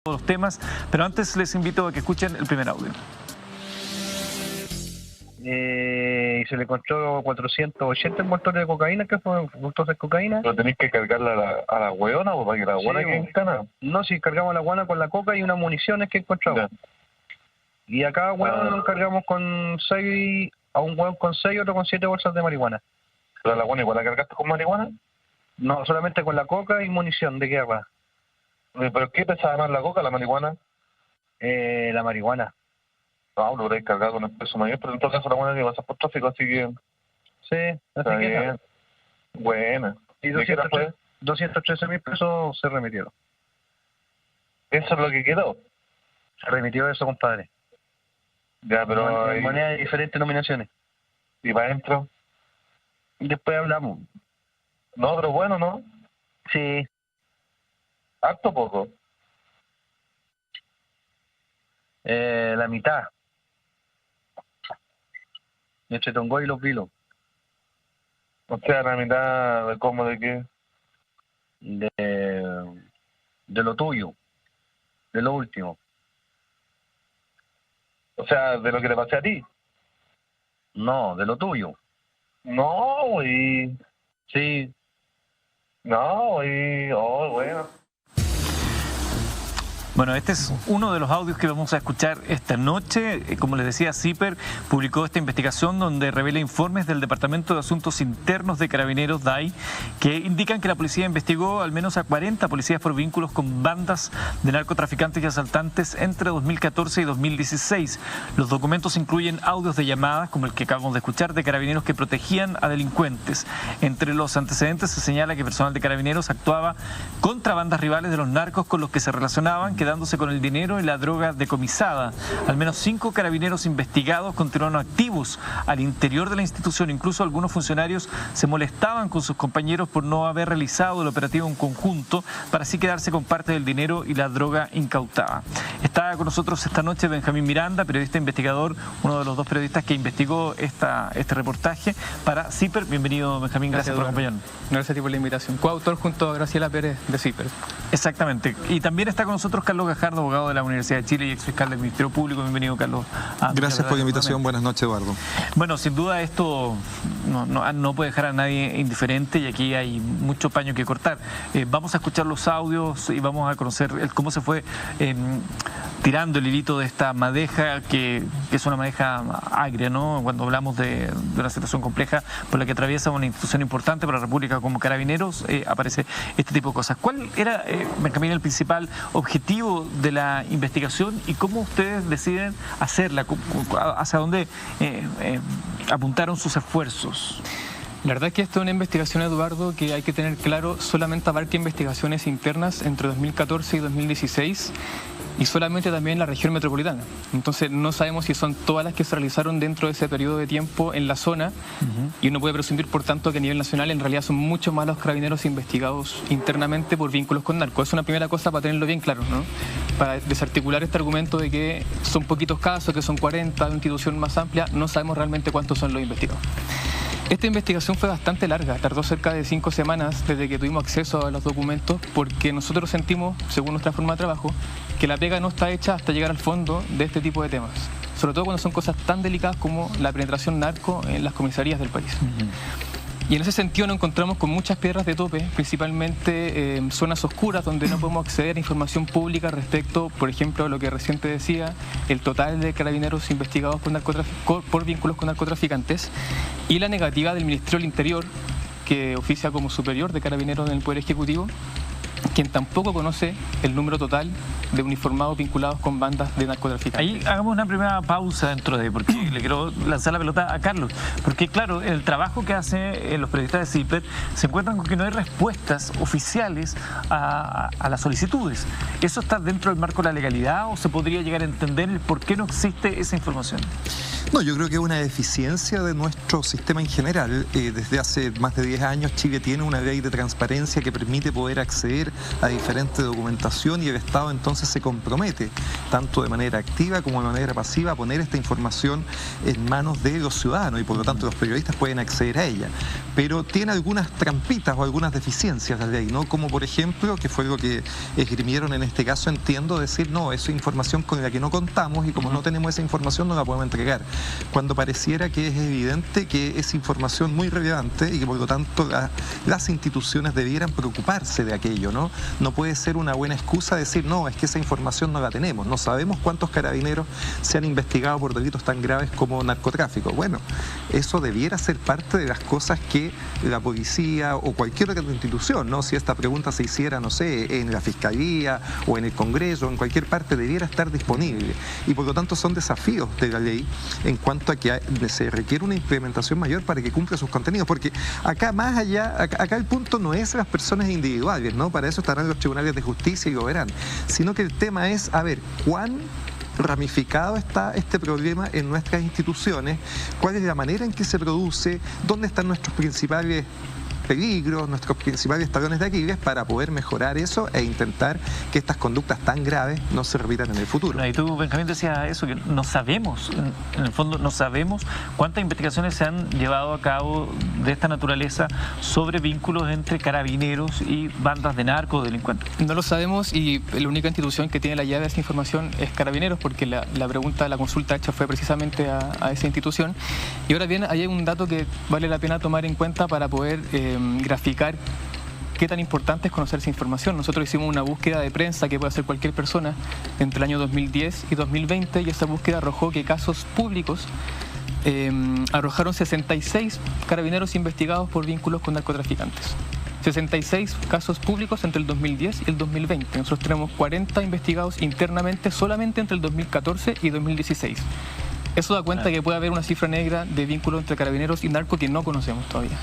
los temas, pero antes les invito a que escuchen el primer audio. Y se le encontró 480 envoltorios de cocaína, que fue envoltorios de cocaína. ¿Pero tenéis que cargarla a la hueona o para que la hueona quede en cana? No, si cargamos la guana con la coca y unas municiones que encontramos. Ya. Y a cada hueón nos cargamos con 6, a un hueón con 6 y otro con 7 bolsas de marihuana. ¿Pero la guana igual la cargaste con marihuana? No, solamente con la coca y munición de guerra. ¿Pero qué pesaba más, la coca o la marihuana? La marihuana. No, lo habréis cargado con el peso mayor, pero en todo caso la buena que pasa por tráfico, así que... Sí, está bien. Buena. Y 213.000 pesos se remitieron. ¿Eso es lo que quedó? Se remitió eso, compadre. Ya, pero... En moneda de diferentes nominaciones. ¿Y para adentro? Después hablamos. No, pero bueno, ¿no? Sí. ¿Harto o poco? La mitad. Entre Tongoy y Los Vilos. O sea, la mitad de cómo, de qué. De lo tuyo. De lo último. O sea, de lo que le pasé a ti. No, de lo tuyo. No, güey. Sí. No, güey. Oh, bueno. Bueno, este es uno de los audios que vamos a escuchar esta noche. Como les decía, CIPER publicó esta investigación donde revela informes del Departamento de Asuntos Internos de Carabineros, DAI, que indican que la policía investigó al menos a 40 policías por vínculos con bandas de narcotraficantes y asaltantes entre 2014 y 2016. Los documentos incluyen audios de llamadas, como el que acabamos de escuchar, de carabineros que protegían a delincuentes. Entre los antecedentes se señala que personal de Carabineros actuaba contra bandas rivales de los narcos con los que se relacionaban, quedándose con el dinero y la droga decomisada. Al menos 5 carabineros investigados continuaron activos al interior de la institución. Incluso algunos funcionarios se molestaban con sus compañeros por no haber realizado el operativo en conjunto para así quedarse con parte del dinero y la droga incautada. Está con nosotros esta noche Benjamín Miranda, periodista investigador, uno de los 2 periodistas que investigó este reportaje para CIPER. Bienvenido, Benjamín, gracias por acompañarnos. Gracias a ti por la invitación. Coautor junto a Graciela Pérez de CIPER. Exactamente. Y también está con nosotros Carlos Gajardo, abogado de la Universidad de Chile y exfiscal del Ministerio Público. Bienvenido, Carlos. Gracias por la invitación. Buenas noches, Eduardo. Bueno, sin duda esto no puede dejar a nadie indiferente y aquí hay mucho paño que cortar. Vamos a escuchar los audios y vamos a conocer cómo se fue tirando el hilito de esta madeja, que es una madeja agria, ¿no? Cuando hablamos de una situación compleja por la que atraviesa una institución importante para la República como Carabineros, aparece este tipo de cosas. ¿Cuál era, Benjamín, el principal objetivo de la investigación y cómo ustedes deciden hacerla? ¿Hacia dónde apuntaron sus esfuerzos? La verdad es que esta es una investigación, Eduardo, que hay que tener claro, solamente abarca investigaciones internas entre 2014 y 2016 y solamente también la región metropolitana. Entonces no sabemos si son todas las que se realizaron dentro de ese periodo de tiempo en la zona y uno puede presumir, por tanto, que a nivel nacional en realidad son muchos más los carabineros investigados internamente por vínculos con narcos. Es una primera cosa para tenerlo bien claro, ¿no? Para desarticular este argumento de que son poquitos casos, que son 40, una institución más amplia, no sabemos realmente cuántos son los investigados. Esta investigación fue bastante larga, tardó cerca de 5 semanas desde que tuvimos acceso a los documentos, porque nosotros sentimos, según nuestra forma de trabajo, que la pega no está hecha hasta llegar al fondo de este tipo de temas, sobre todo cuando son cosas tan delicadas como la penetración narco en las comisarías del país. Y en ese sentido nos encontramos con muchas piedras de tope, principalmente zonas oscuras donde no podemos acceder a información pública respecto, por ejemplo, a lo que recién te decía, el total de carabineros investigados por vínculos con narcotraficantes y la negativa del Ministerio del Interior, que oficia como superior de carabineros en el Poder Ejecutivo, quien tampoco conoce el número total de uniformados vinculados con bandas de narcotraficantes. Ahí hagamos una primera pausa dentro de, porque le quiero lanzar la pelota a Carlos, porque claro, el trabajo que hacen los periodistas de CIPER se encuentran con que no hay respuestas oficiales a las solicitudes. ¿Eso está dentro del marco de la legalidad o se podría llegar a entender el por qué no existe esa información? No, yo creo que es una deficiencia de nuestro sistema en general. Desde hace más de 10 años Chile tiene una ley de transparencia que permite poder acceder a diferente documentación y el Estado entonces se compromete, tanto de manera activa como de manera pasiva, a poner esta información en manos de los ciudadanos y por lo tanto los periodistas pueden acceder a ella. Pero tiene algunas trampitas o algunas deficiencias la ley, ¿no? Como por ejemplo, que fue lo que esgrimieron en este caso, entiendo, decir, no, es información con la que no contamos y como no tenemos esa información no la podemos entregar. Cuando pareciera que es evidente que es información muy relevante y que por lo tanto las instituciones debieran preocuparse de aquello, ¿no? No puede ser una buena excusa decir, no, es que esa información no la tenemos, no sabemos cuántos carabineros se han investigado por delitos tan graves como narcotráfico. Bueno, eso debiera ser parte de las cosas que la policía o cualquier otra institución, ¿no? Si esta pregunta se hiciera, no sé, en la Fiscalía o en el Congreso, en cualquier parte, debiera estar disponible. Y por lo tanto son desafíos de la ley en cuanto a que se requiere una implementación mayor para que cumpla sus contenidos. Porque acá más allá, acá el punto no es las personas individuales, ¿no? Para eso estarán los tribunales de justicia y lo verán. Sino que el tema es, a ver, ¿cuán ramificado está este problema en nuestras instituciones? ¿Cuál es la manera en que se produce? ¿Dónde están nuestros principales peligros, nuestros principales talones de Aquiles para poder mejorar eso e intentar que estas conductas tan graves no se repitan en el futuro? Y tú, Benjamín, decías eso, que no sabemos, en el fondo no sabemos cuántas investigaciones se han llevado a cabo de esta naturaleza sobre vínculos entre carabineros y bandas de narcodelincuentes. No lo sabemos y la única institución que tiene la llave de esta información es Carabineros, porque la pregunta, la consulta hecha fue precisamente a esa institución. Y ahora bien, hay un dato que vale la pena tomar en cuenta para poder graficar qué tan importante es conocer esa información. Nosotros hicimos una búsqueda de prensa que puede hacer cualquier persona entre el año 2010 y 2020 y esa búsqueda arrojó que casos públicos arrojaron 66 carabineros investigados por vínculos con narcotraficantes. 66 casos públicos entre el 2010 y el 2020. Nosotros tenemos 40 investigados internamente solamente entre el 2014 y 2016. Eso da cuenta que puede haber una cifra negra de vínculos entre carabineros y narco que no conocemos todavía.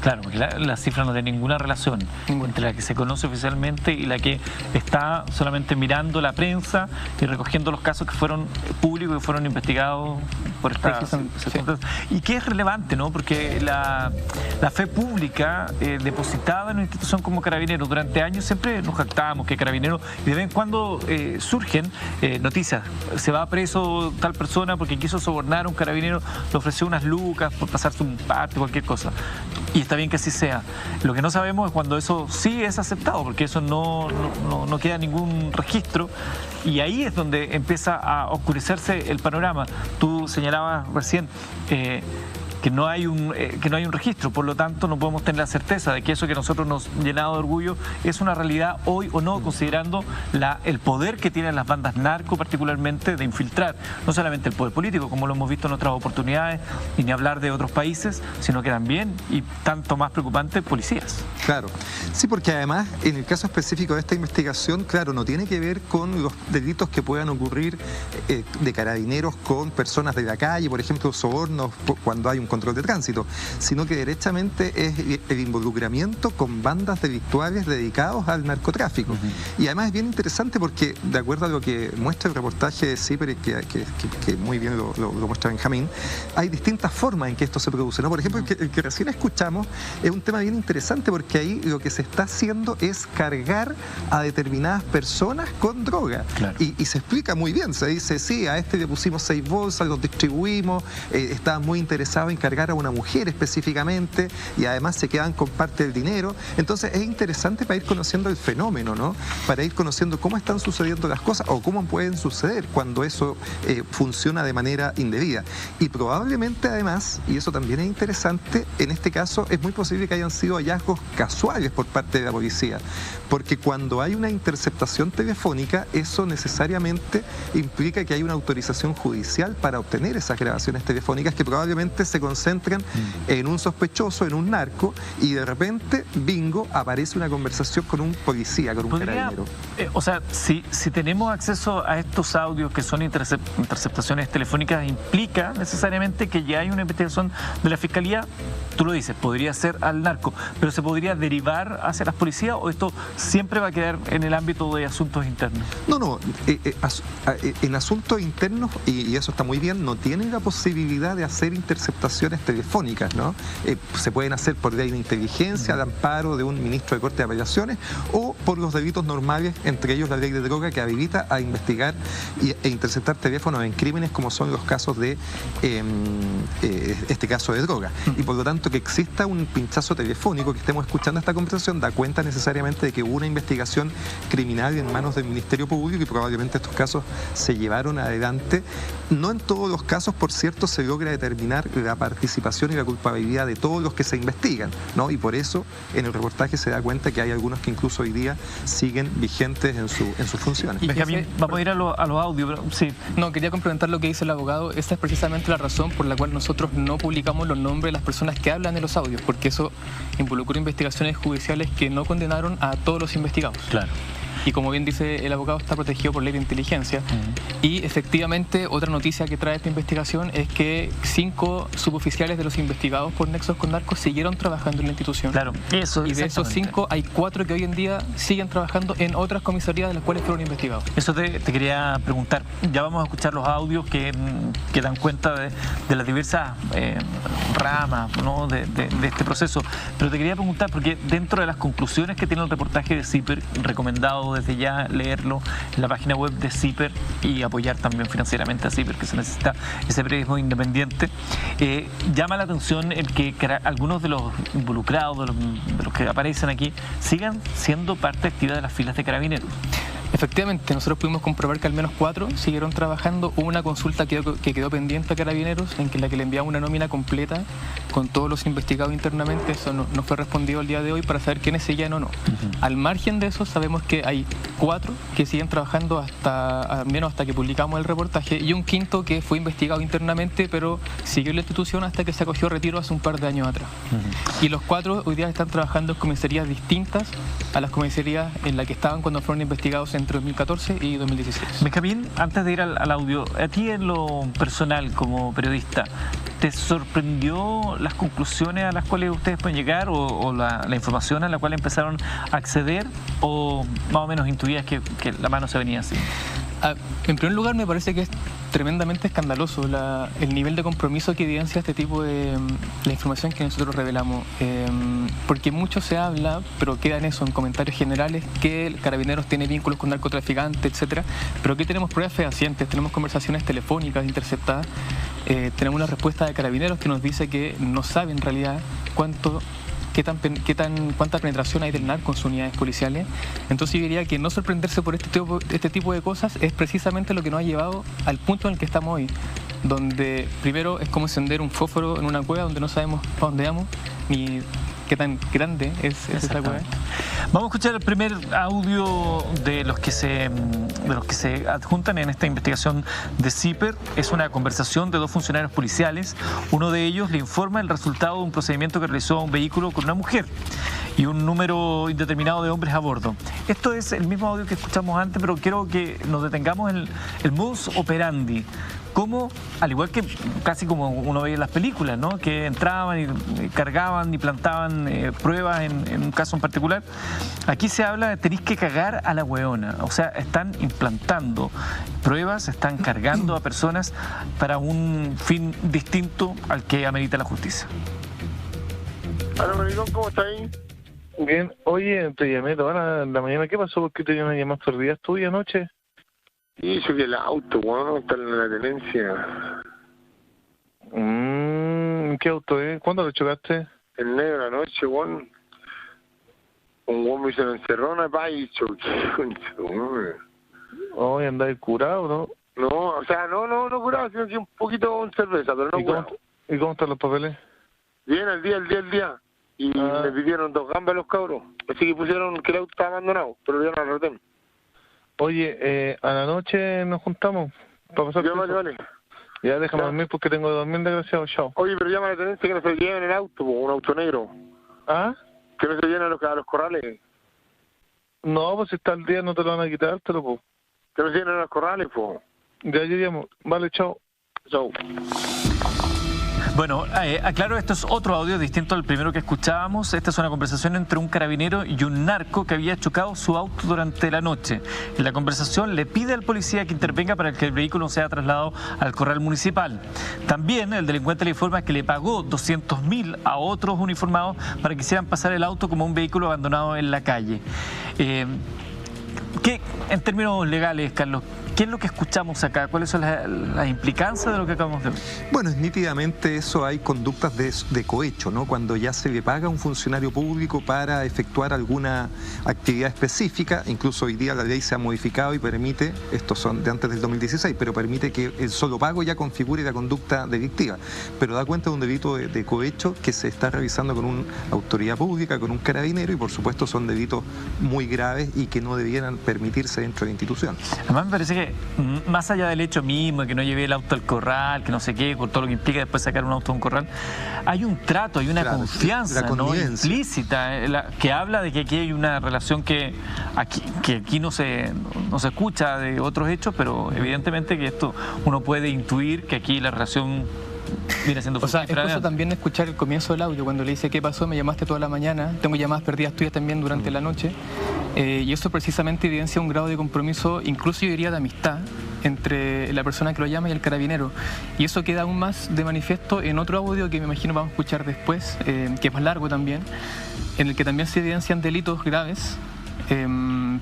Claro, porque la cifra no tiene ninguna relación entre la que se conoce oficialmente y la que está solamente mirando la prensa y recogiendo los casos que fueron públicos y fueron investigados por esta circunstancia. Y que es relevante, ¿no? Porque la fe pública depositada en una institución como Carabineros durante años siempre nos jactábamos que Carabineros, y de vez en cuando surgen noticias, se va preso tal persona porque quiso sobornar a un carabinero, le ofreció unas lucas por pasarse un parte, cualquier cosa. Y está bien que así sea. Lo que no sabemos es cuando eso sí es aceptado, porque eso no queda ningún registro, y ahí es donde empieza a oscurecerse el panorama. Tú señalabas recién que no hay un registro, por lo tanto no podemos tener la certeza de que eso que nosotros nos llenado de orgullo es una realidad hoy o no, considerando el poder que tienen las bandas narco, particularmente de infiltrar no solamente el poder político, como lo hemos visto en otras oportunidades, y ni hablar de otros países, sino que también, y tanto más preocupante, policías. Claro, sí, porque además en el caso específico de esta investigación, claro, no tiene que ver con los delitos que puedan ocurrir de carabineros con personas de la calle, por ejemplo, sobornos cuando hay un control de tránsito, sino que derechamente es el involucramiento con bandas delictuales dedicados al narcotráfico. Y además es bien interesante porque, de acuerdo a lo que muestra el reportaje de CIPER, que muy bien lo muestra Benjamín, hay distintas formas en que esto se produce, ¿no? Por ejemplo, el que recién escuchamos es un tema bien interesante porque ahí lo que se está haciendo es cargar a determinadas personas con droga. Claro. Y se explica muy bien, se dice, sí, a este le pusimos 6 bolsas, los distribuimos, estaban muy interesados en cargar a una mujer específicamente y además se quedan con parte del dinero. Entonces es interesante para ir conociendo el fenómeno, ¿no? Para ir conociendo cómo están sucediendo las cosas o cómo pueden suceder cuando eso funciona de manera indebida. Y probablemente además, y eso también es interesante, en este caso es muy posible que hayan sido hallazgos casuales por parte de la policía, porque cuando hay una interceptación telefónica, eso necesariamente implica que hay una autorización judicial para obtener esas grabaciones telefónicas que probablemente se concentran en un sospechoso, en un narco, y de repente, bingo, aparece una conversación con un policía, con un carabinero. O sea, si tenemos acceso a estos audios que son interceptaciones telefónicas, implica necesariamente que ya hay una investigación de la Fiscalía. Tú lo dices, podría ser al narco, pero ¿se podría derivar hacia las policías o esto siempre va a quedar en el ámbito de asuntos internos? No, en asuntos internos, y eso está muy bien, no tienen la posibilidad de hacer interceptaciones telefónicas, ¿no? Se pueden hacer por ley de inteligencia, al amparo de un ministro de Corte de Apelaciones, o por los delitos normales, entre ellos la ley de droga, que habilita a investigar e interceptar teléfonos en crímenes como son los casos de este caso de droga. Y por lo tanto, que exista un pinchazo telefónico, que estemos escuchando esta conversación, da cuenta necesariamente de que hubo una investigación criminal en manos del Ministerio Público y probablemente estos casos se llevaron adelante. No en todos los casos, por cierto, se logra determinar la participación y la culpabilidad de todos los que se investigan, ¿no? Y por eso en el reportaje se da cuenta que hay algunos que incluso hoy día siguen vigentes en sus funciones. Benjamín, vamos a ir a los audios, pero sí. No, quería complementar lo que dice el abogado. Esa es precisamente la razón por la cual nosotros no publicamos los nombres de las personas que hablan en los audios, porque eso involucró investigaciones judiciales que no condenaron a todos los investigados. Claro. Y como bien dice el abogado, está protegido por ley de inteligencia. Y efectivamente, otra noticia que trae esta investigación es que 5 suboficiales de los investigados por nexos con narcos siguieron trabajando en la institución. Claro, eso. Y de esos 5 hay 4 que hoy en día siguen trabajando en otras comisarías de las cuales fueron investigados. Eso te quería preguntar. Ya vamos a escuchar los audios que dan cuenta de las diversas ramas, ¿no? de este proceso. Pero te quería preguntar, porque dentro de las conclusiones que tiene el reportaje de CIPER, recomendado desde ya leerlo en la página web de CIPER y apoyar también financieramente a CIPER, que se necesita ese periodismo independiente, llama la atención el que algunos de los involucrados, de los que aparecen aquí, sigan siendo parte activa de las filas de Carabineros. Efectivamente, nosotros pudimos comprobar que al menos 4 siguieron trabajando. Hubo una consulta que quedó pendiente a Carabineros, en la que le enviamos una nómina completa con todos los investigados internamente. Eso no fue respondido el día de hoy para saber quiénes seguían o no. Al margen de eso, sabemos que hay 4 que siguen trabajando al menos hasta que publicamos el reportaje, y un 5º que fue investigado internamente, pero siguió en la institución hasta que se acogió retiro hace un par de años atrás. Y los 4 hoy día están trabajando en comisarías distintas a las comisarías en las que estaban cuando fueron investigados entre 2014 y 2016. Benjamín, antes de ir al audio, a ti en lo personal como periodista, ¿te sorprendió las conclusiones a las cuales ustedes pueden llegar o la información a la cual empezaron a acceder, o más o menos intuías que la mano se venía así? En primer lugar, me parece que es tremendamente escandaloso el nivel de compromiso que evidencia este tipo de la información que nosotros revelamos, porque mucho se habla, pero queda en eso, en comentarios generales, que el Carabineros tiene vínculos con narcotraficantes, etcétera, pero aquí tenemos pruebas fehacientes, tenemos conversaciones telefónicas interceptadas, tenemos una respuesta de Carabineros que nos dice que no sabe en realidad cuánta penetración hay del narco en sus unidades policiales. Entonces yo diría que no sorprenderse por este tipo de cosas es precisamente lo que nos ha llevado al punto en el que estamos hoy, donde primero es como encender un fósforo en una cueva donde no sabemos para dónde vamos ni qué tan grande es esa cueva. Vamos a escuchar el primer audio de los que se adjuntan en esta investigación de CIPER. Es una conversación de 2 funcionarios policiales. Uno de ellos le informa el resultado de un procedimiento que realizó un vehículo con una mujer y un número indeterminado de hombres a bordo. Esto es el mismo audio que escuchamos antes, pero quiero que nos detengamos en el modus operandi. Cómo, al igual que casi como uno veía en las películas, ¿no? Que entraban y cargaban y plantaban pruebas en un caso en particular, aquí se habla de tenéis que cagar a la hueona. O sea, están implantando pruebas, están cargando a personas para un fin distinto al que amerita la justicia. Hola, Maricón, ¿cómo estás ahí? Bien. Oye, te llamé toda la mañana. ¿Qué pasó? ¿Por qué te llamas llamadas perdidas tuya anoche? Y choqué el auto, weón, está en la tenencia. ¿Qué auto es? ¿Cuándo lo chocaste? El negro anoche, weón. Un weón me hizo una encerrona, pa, y choqué. Hoy andáis curado, ¿no? No, o sea, no curado, sino que un poquito con cerveza, pero no curado. ¿Y cómo están los papeles? Bien, al día. Y me pidieron 2 gambas los cabros. Así que pusieron que el auto estaba abandonado, pero yo no lo retén. Oye, a la noche nos juntamos para pasar ya, vale. Ya, déjame dormir porque tengo que dormir, desgraciado. Chao. Oye, pero llama la tenencia que no se lleven en auto, po, un auto negro. ¿Ah? Que no se lleven a los corrales. No, pues si está el día no te lo van a quitártelo, pues. Que no se lleven a los corrales, po. Ya llamo. Vale, chao. Chao. Bueno, aclaro, esto es otro audio distinto al primero que escuchábamos. Esta es una conversación entre un carabinero y un narco que había chocado su auto durante la noche. En la conversación le pide al policía que intervenga para que el vehículo sea trasladado al corral municipal. También el delincuente le informa que le pagó 200.000 a otros uniformados para que hicieran pasar el auto como un vehículo abandonado en la calle. ¿Qué, en términos legales, Carlos, qué es lo que escuchamos acá? ¿Cuáles son las implicancias de lo que acabamos de ver? Bueno, nítidamente eso hay conductas de cohecho, ¿no? Cuando ya se le paga a un funcionario público para efectuar alguna actividad específica, incluso hoy día la ley se ha modificado y permite, estos son de antes del 2016, pero permite que el solo pago ya configure la conducta delictiva, pero da cuenta de un delito de cohecho que se está realizando con una autoridad pública, con un carabinero, y por supuesto son delitos muy graves y que no debieran permitirse dentro de la institución. Además me parece que más allá del hecho mismo, de que no lleve el auto al corral, que no sé qué, con todo lo que implica después sacar un auto a un corral, hay un trato, hay una confianza, ¿no?, implícita, que habla de que aquí hay una relación que aquí no se escucha de otros hechos, pero evidentemente que esto uno puede intuir que aquí la relación viene siendo fructífera. O sea, es cosa también escuchar el comienzo del audio, cuando le dice: ¿qué pasó? Me llamaste toda la mañana, tengo llamadas perdidas tuyas también durante la noche. Y eso precisamente evidencia un grado de compromiso, incluso yo diría de amistad, entre la persona que lo llama y el carabinero. Y eso queda aún más de manifiesto en otro audio que me imagino vamos a escuchar después, que es más largo también, en el que también se evidencian delitos graves.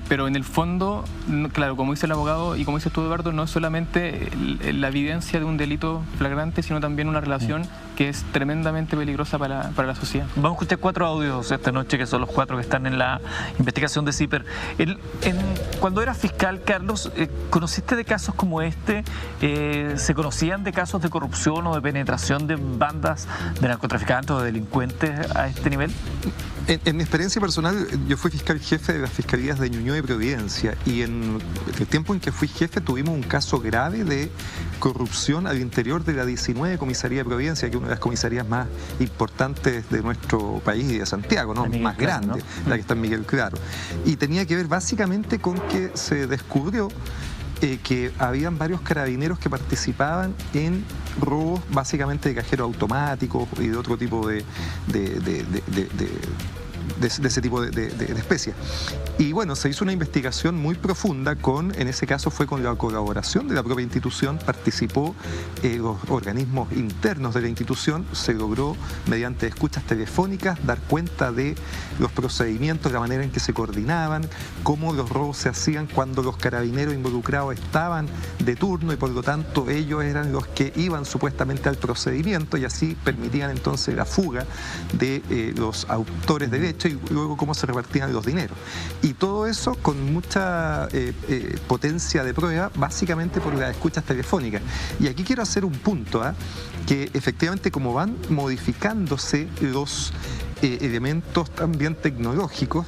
Pero en el fondo, claro, como dice el abogado y como dices tú, Eduardo, no es solamente la evidencia de un delito flagrante, sino también una relación que es tremendamente peligrosa para la sociedad. Vamos a escuchar 4 audios esta noche, que son los 4 que están en la investigación de CIPER. Cuando eras fiscal, Carlos, ¿conociste de casos como este? ¿Se conocían de casos de corrupción o de penetración de bandas de narcotraficantes o de delincuentes a este nivel? En mi experiencia personal, yo fui fiscal jefe de las fiscalías de Ñuñoa y Providencia, y en el tiempo en que fui jefe tuvimos un caso grave de corrupción al interior de la 19 Comisaría de Providencia, que es una de las comisarías más importantes de nuestro país y de Santiago, ¿no? Más grande, ¿no? La que está en Miguel Claro. Y tenía que ver básicamente con que se descubrió que habían varios carabineros que participaban en robos básicamente de cajeros automáticos y de otro tipo de ese tipo de especies. Y bueno, se hizo una investigación muy profunda en ese caso fue con la colaboración de la propia institución, participó los organismos internos de la institución, se logró mediante escuchas telefónicas dar cuenta de los procedimientos, la manera en que se coordinaban, cómo los robos se hacían cuando los carabineros involucrados estaban de turno y por lo tanto ellos eran los que iban supuestamente al procedimiento y así permitían entonces la fuga de los autores de hecho y luego cómo se repartían los dineros. Y todo eso con mucha potencia de prueba, básicamente por las escuchas telefónicas. Y aquí quiero hacer un punto, que efectivamente como van modificándose los elementos también tecnológicos,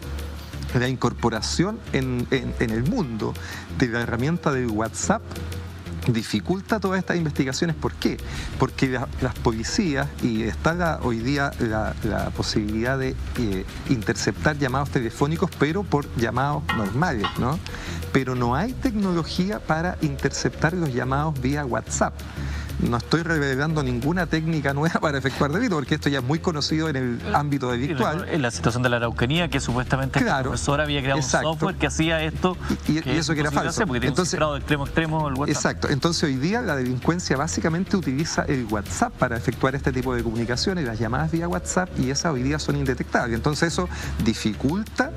la incorporación en el mundo de la herramienta del WhatsApp dificulta todas estas investigaciones. ¿Por qué? Porque las policías, y está hoy día la posibilidad de interceptar llamados telefónicos, pero por llamados normales, ¿no? Pero no hay tecnología para interceptar los llamados vía WhatsApp. No estoy revelando ninguna técnica nueva para efectuar delito, porque esto ya es muy conocido en el ámbito delictual. En la situación de la Araucanía, que supuestamente el profesor había creado un software que hacía esto. Y eso que era falso. Hacer, porque entonces, tiene un cifrado de extremo a extremo el WhatsApp. Exacto. Entonces hoy día la delincuencia básicamente utiliza el WhatsApp para efectuar este tipo de comunicaciones, las llamadas vía WhatsApp, y esas hoy día son indetectables. Entonces eso dificulta.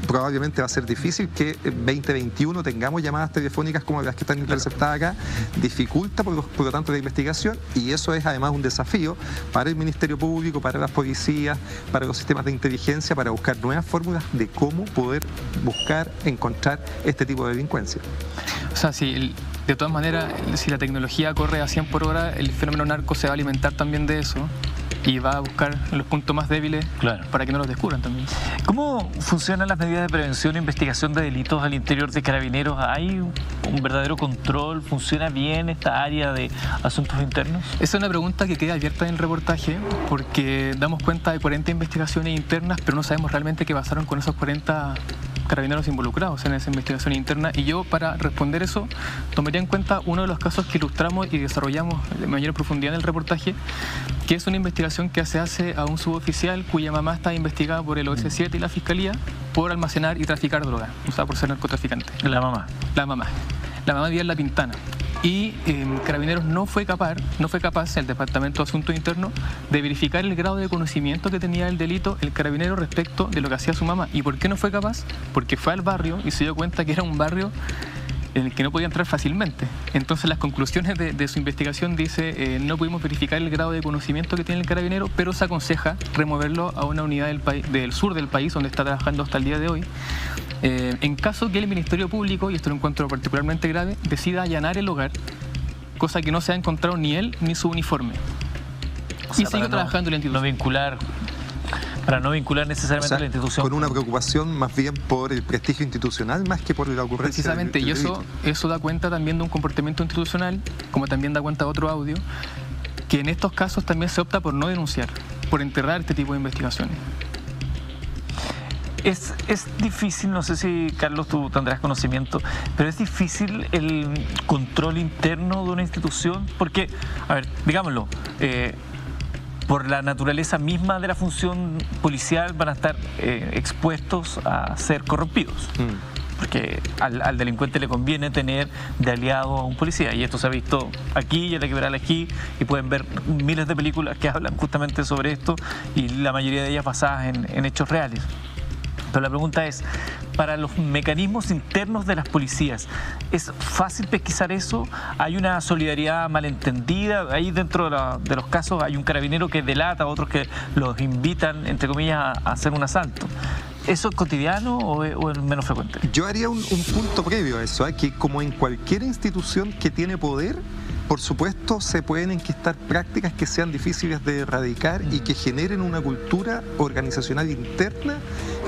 Probablemente va a ser difícil que en 2021 tengamos llamadas telefónicas como las que están interceptadas acá, dificulta por lo tanto la investigación, y eso es además un desafío para el Ministerio Público, para las policías, para los sistemas de inteligencia, para buscar nuevas fórmulas de cómo poder encontrar este tipo de delincuencia. O sea, de todas maneras, si la tecnología corre a 100 por hora, el fenómeno narco se va a alimentar también de eso. y va a buscar los puntos más débiles Claro. para que no los descubran también. ¿Cómo funcionan las medidas de prevención e investigación de delitos al interior de Carabineros? ¿Hay un verdadero control? ¿Funciona bien esta área de asuntos internos? Esa es una pregunta que queda abierta en el reportaje porque damos cuenta de 40 investigaciones internas, pero no sabemos realmente qué pasaron con esos 40 carabineros involucrados en esa investigación interna. Y yo, para responder eso, tomaría en cuenta uno de los casos que ilustramos y desarrollamos de mayor profundidad en el reportaje, que es una investigación que se hace a un suboficial cuya mamá está investigada por el OS7 y la Fiscalía por almacenar y traficar droga, o sea, por ser narcotraficante. La mamá. La mamá vivía en La Pintana. Y Carabineros no fue capaz, el Departamento de Asuntos Internos, de verificar el grado de conocimiento que tenía el delito el carabinero respecto de lo que hacía su mamá. ¿Y por qué no fue capaz? Porque fue al barrio y se dio cuenta que era un barrio en el que no podía entrar fácilmente. Entonces las conclusiones de su investigación dice no pudimos verificar el grado de conocimiento que tiene el carabinero, pero se aconseja removerlo a una unidad del sur del país donde está trabajando hasta el día de hoy. En caso que el Ministerio Público, y esto lo encuentro particularmente grave, decida allanar el hogar, cosa que no se ha encontrado ni él ni su uniforme. O sea, y sigue trabajando en la institución. Para no vincular necesariamente la institución. Con una preocupación más bien por el prestigio institucional más que por la ocurrencia. Precisamente, y eso da cuenta también de un comportamiento institucional, como también da cuenta de otro audio, que en estos casos también se opta por no denunciar, por enterrar este tipo de investigaciones. Es difícil, no sé si Carlos tú tendrás conocimiento, pero es difícil el control interno de una institución porque, a ver, digámoslo, por la naturaleza misma de la función policial van a estar expuestos a ser corrompidos. Porque al delincuente le conviene tener de aliado a un policía, y esto se ha visto aquí y en la Quebrada aquí, y pueden ver miles de películas que hablan justamente sobre esto, y la mayoría de ellas basadas en hechos reales. Pero la pregunta es, para los mecanismos internos de las policías, ¿es fácil pesquisar eso? ¿Hay una solidaridad malentendida? Ahí dentro de los casos hay un carabinero que delata a otros que los invitan, entre comillas, a hacer un asalto. ¿Eso es cotidiano o es menos frecuente? Yo haría un punto previo a eso, que como en cualquier institución que tiene poder, por supuesto se pueden enquistar prácticas que sean difíciles de erradicar y que generen una cultura organizacional interna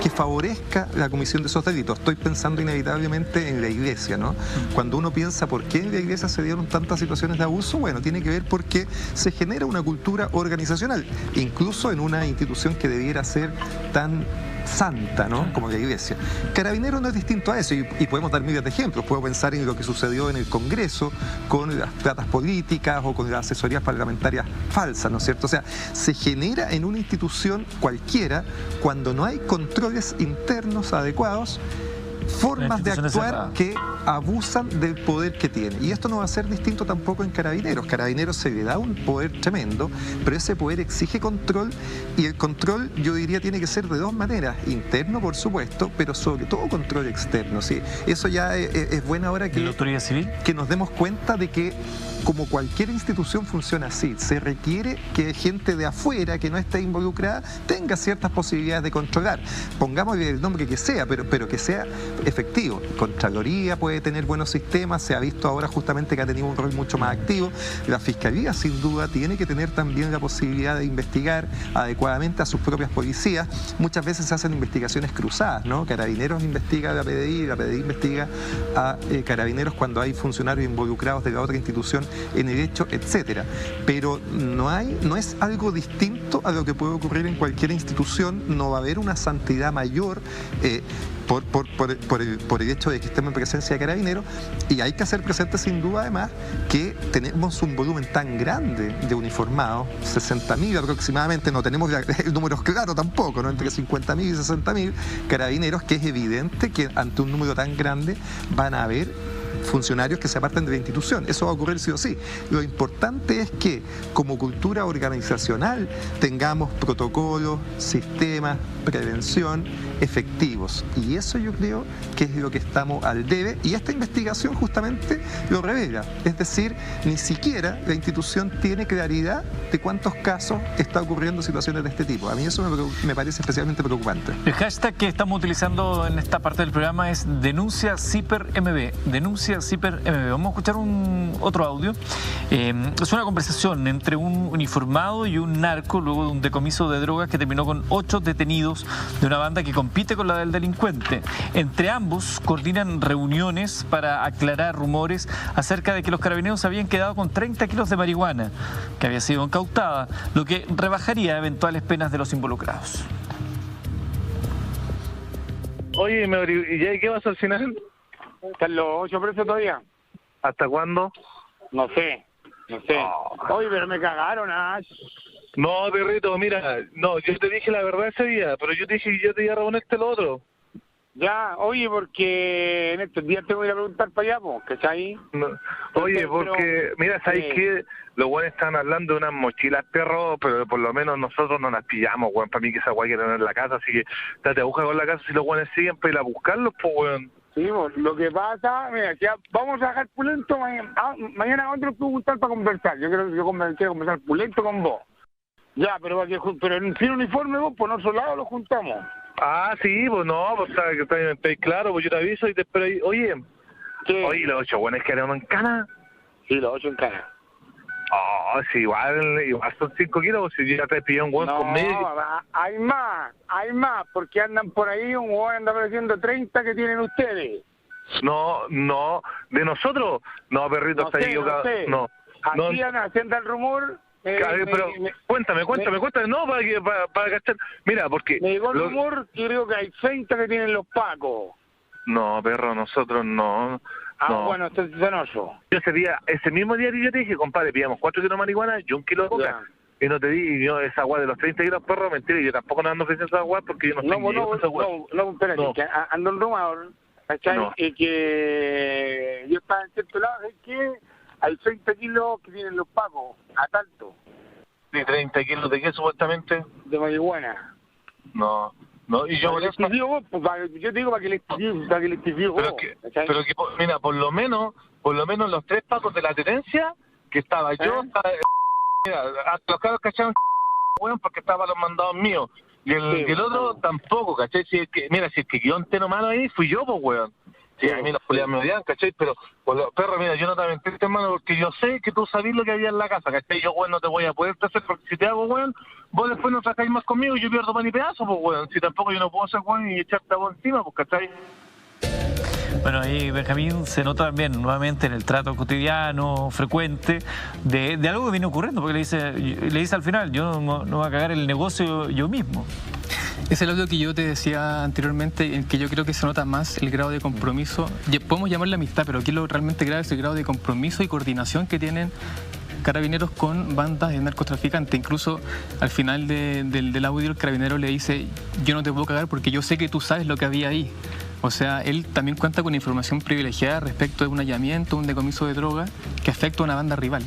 que favorezca la comisión de esos delitos. Estoy pensando inevitablemente en la iglesia, ¿no? Cuando uno piensa por qué en la iglesia se dieron tantas situaciones de abuso, bueno, tiene que ver porque se genera una cultura organizacional, incluso en una institución que debiera ser tan santa, ¿no?, como la iglesia. Carabineros no es distinto a eso, y podemos dar miles de ejemplos. Puedo pensar en lo que sucedió en el Congreso con las platas políticas o con las asesorías parlamentarias falsas, ¿no es cierto? O sea, se genera en una institución cualquiera, cuando no hay controles internos adecuados, formas de actuar que abusan del poder que tiene. Y esto no va a ser distinto tampoco en Carabineros. Carabineros se le da un poder tremendo, pero ese poder exige control, y el control, yo diría, tiene que ser de dos maneras: interno, por supuesto, pero sobre todo control externo. ¿Sí? Eso ya es buena hora que, ¿la autoridad civil? Que nos demos cuenta de que, como cualquier institución funciona así, se requiere que gente de afuera que no esté involucrada tenga ciertas posibilidades de controlar. Pongámosle el nombre que sea, pero que sea efectivo. Contraloría puede tener buenos sistemas, se ha visto ahora justamente que ha tenido un rol mucho más activo. La Fiscalía, sin duda, tiene que tener también la posibilidad de investigar adecuadamente a sus propias policías. Muchas veces se hacen investigaciones cruzadas, ¿no? Carabineros investiga a la PDI, la PDI investiga a Carabineros cuando hay funcionarios involucrados de la otra institución en el hecho, etcétera. Pero no es algo distinto a lo que puede ocurrir en cualquier institución. No va a haber una santidad mayor por el hecho de que estemos en presencia de Carabineros, y hay que hacer presente sin duda además que tenemos un volumen tan grande de uniformados, 60.000 aproximadamente, no tenemos el número claro tampoco, ¿no?, entre 50.000 y 60.000 carabineros, que es evidente que ante un número tan grande van a haber funcionarios que se aparten de la institución. Eso va a ocurrir sí o sí. Lo importante es que, como cultura organizacional, tengamos protocolos, sistemas, prevención efectivos. Y eso yo creo que es lo que estamos al debe, y esta investigación justamente lo revela. Es decir, ni siquiera la institución tiene claridad de cuántos casos está ocurriendo situaciones de este tipo. A mí eso me parece especialmente preocupante. El hashtag que estamos utilizando en esta parte del programa es Denuncia CIPER MB. Denuncia noticia Ciper MB. Vamos a escuchar otro audio. Es una conversación entre un uniformado y un narco luego de un decomiso de drogas que terminó con 8 detenidos de una banda que compite con la del delincuente. Entre ambos coordinan reuniones para aclarar rumores acerca de que los carabineros se habían quedado con 30 kilos de marihuana que había sido incautada, lo que rebajaría eventuales penas de los involucrados. Oye, ¿y qué vas al final? ¿Están los 8 presos todavía? ¿Hasta cuándo? No sé. Oye, pero me cagaron, No, perrito, mira, no, yo te dije la verdad ese día, pero yo te dije que yo te iba a reponerte lo otro. Ya, oye, porque en estos días te voy a ir a preguntar para allá, pues, ¿cachai? No. Oye, porque, mira, ¿sabes qué? Los güeyes están hablando de unas mochilas, perro, pero por lo menos nosotros no las pillamos, güey. Para mí que esa güey hay que tener en la casa, así que date aguja con la casa si los güeyes siguen para ir a buscarlos, pues, güey. Sí, pues, lo que pasa, mira, ya vamos a dejar Pulento mañana otro nos puedo juntar para conversar. Yo quiero conversar Pulento con vos. Ya, pero sin uniforme vos, por nuestro lado lo juntamos. Ah, sí, pues no, pues está claro, pues yo te aviso y te espero ahí. Oye, ¿qué? Oye, los 8 buenos que eran en cana. Sí, los 8 en cana. Oh, sí, igual son 5 kilos, si ya te pilló un hueón con medio. No, hay más, porque andan por ahí, un hueón anda apareciendo 30 que tienen ustedes. No, de nosotros, no, perrito, está equivocado. No, Así anda el rumor. Pero cuéntame, no, para cachar. Mira, porque... Me llegó el rumor, yo creo que hay 30 que tienen los pacos. No, perro, nosotros no. No. Bueno, esto es cenoso. Yo ese mismo día yo te dije, compadre, pillamos 4 kilos de marihuana y 1 kilo de coca. Y no te di, yo esa agua de los 30 kilos, perro, mentira, yo tampoco no ando ofreciendo esa agua porque yo no estoy No, espérate, que ando un rumor, ¿cachai? Y que yo estaba en cierto lado, es que hay 30 kilos que tienen los pacos, a tanto. ¿De 30 kilos de qué, supuestamente? De marihuana. No, y yo... yo te digo para que le escribió vos. Pero que, mira, por lo menos los 3 pacos de la tenencia, que estaba yo, mira, hasta los cabros cacharon, bueno, porque estaban los mandados míos. Y el otro tampoco, ¿cachai? Si es que quedó entero malo ahí, fui yo, pues, weón. Sí, a mí los policías me odian, ¿cachai? Pero, perro, mira, yo no te mentiré, hermano, porque yo sé que tú sabés lo que había en la casa, ¿cachai? Yo, weón, no te voy a poder hacer, porque si te hago, weón, vos después no sacáis más conmigo y yo pierdo pan y pedazo, pues, weón. Si tampoco yo no puedo ser, weón, y echarte a vos encima, pues, ¿cachai? Bueno, ahí Benjamín se nota también nuevamente en el trato cotidiano, frecuente, de algo que viene ocurriendo, porque le dice al final, yo no voy a cagar el negocio yo mismo. Es el audio que yo te decía anteriormente, en que yo creo que se nota más el grado de compromiso. Podemos llamarle amistad, pero aquí lo realmente grave es el grado de compromiso y coordinación que tienen carabineros con bandas de narcotraficantes. Incluso al final del audio el carabinero le dice, yo no te puedo cagar porque yo sé que tú sabes lo que había ahí. O sea, él también cuenta con información privilegiada respecto de un hallamiento, un decomiso de droga que afecta a una banda rival.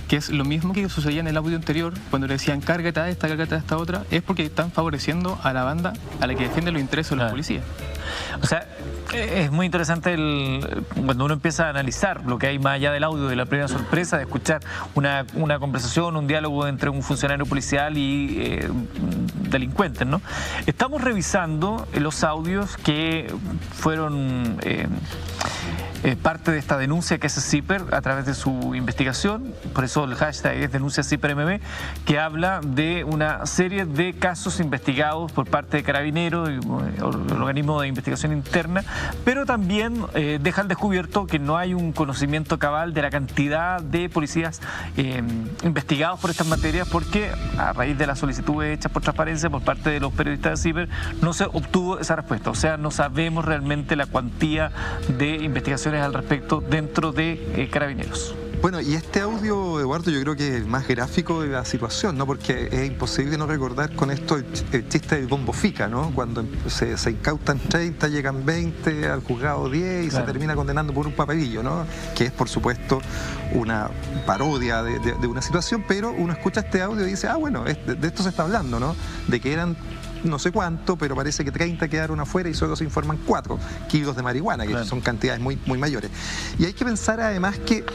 Que es lo mismo que sucedía en el audio anterior, cuando le decían cárgate a esta otra, es porque están favoreciendo a la banda a la que defiende los intereses de la policía. O sea, es muy interesante cuando uno empieza a analizar lo que hay más allá del audio, de la primera sorpresa, de escuchar una conversación, un diálogo entre un funcionario policial y delincuentes, ¿no? Estamos revisando los audios que fueron parte de esta denuncia que hace Ciper a través de su investigación, por eso el hashtag es denuncia CiperMB, que habla de una serie de casos investigados por parte de Carabineros, el organismo de investigación interna, pero también deja al descubierto que no hay un conocimiento cabal de la cantidad de policías investigados por estas materias, porque a raíz de las solicitudes hechas por transparencia por parte de los periodistas de Ciper no se obtuvo esa respuesta. O sea, no sabemos realmente la cuantía de investigaciones al respecto dentro de Carabineros. Bueno, y este audio, Eduardo, yo creo que es más gráfico de la situación, ¿no? Porque es imposible no recordar con esto el chiste del bombo fica, ¿no? Cuando se incautan 30, llegan 20, al juzgado 10 y claro, se termina condenando por un papelillo, ¿no? Que es, por supuesto, una parodia de una situación, pero uno escucha este audio y dice, bueno, de esto se está hablando, ¿no? De que eran no sé cuánto, pero parece que 30 quedaron afuera y solo se informan 4 kilos de marihuana, que son cantidades muy mayores. Y hay que pensar además que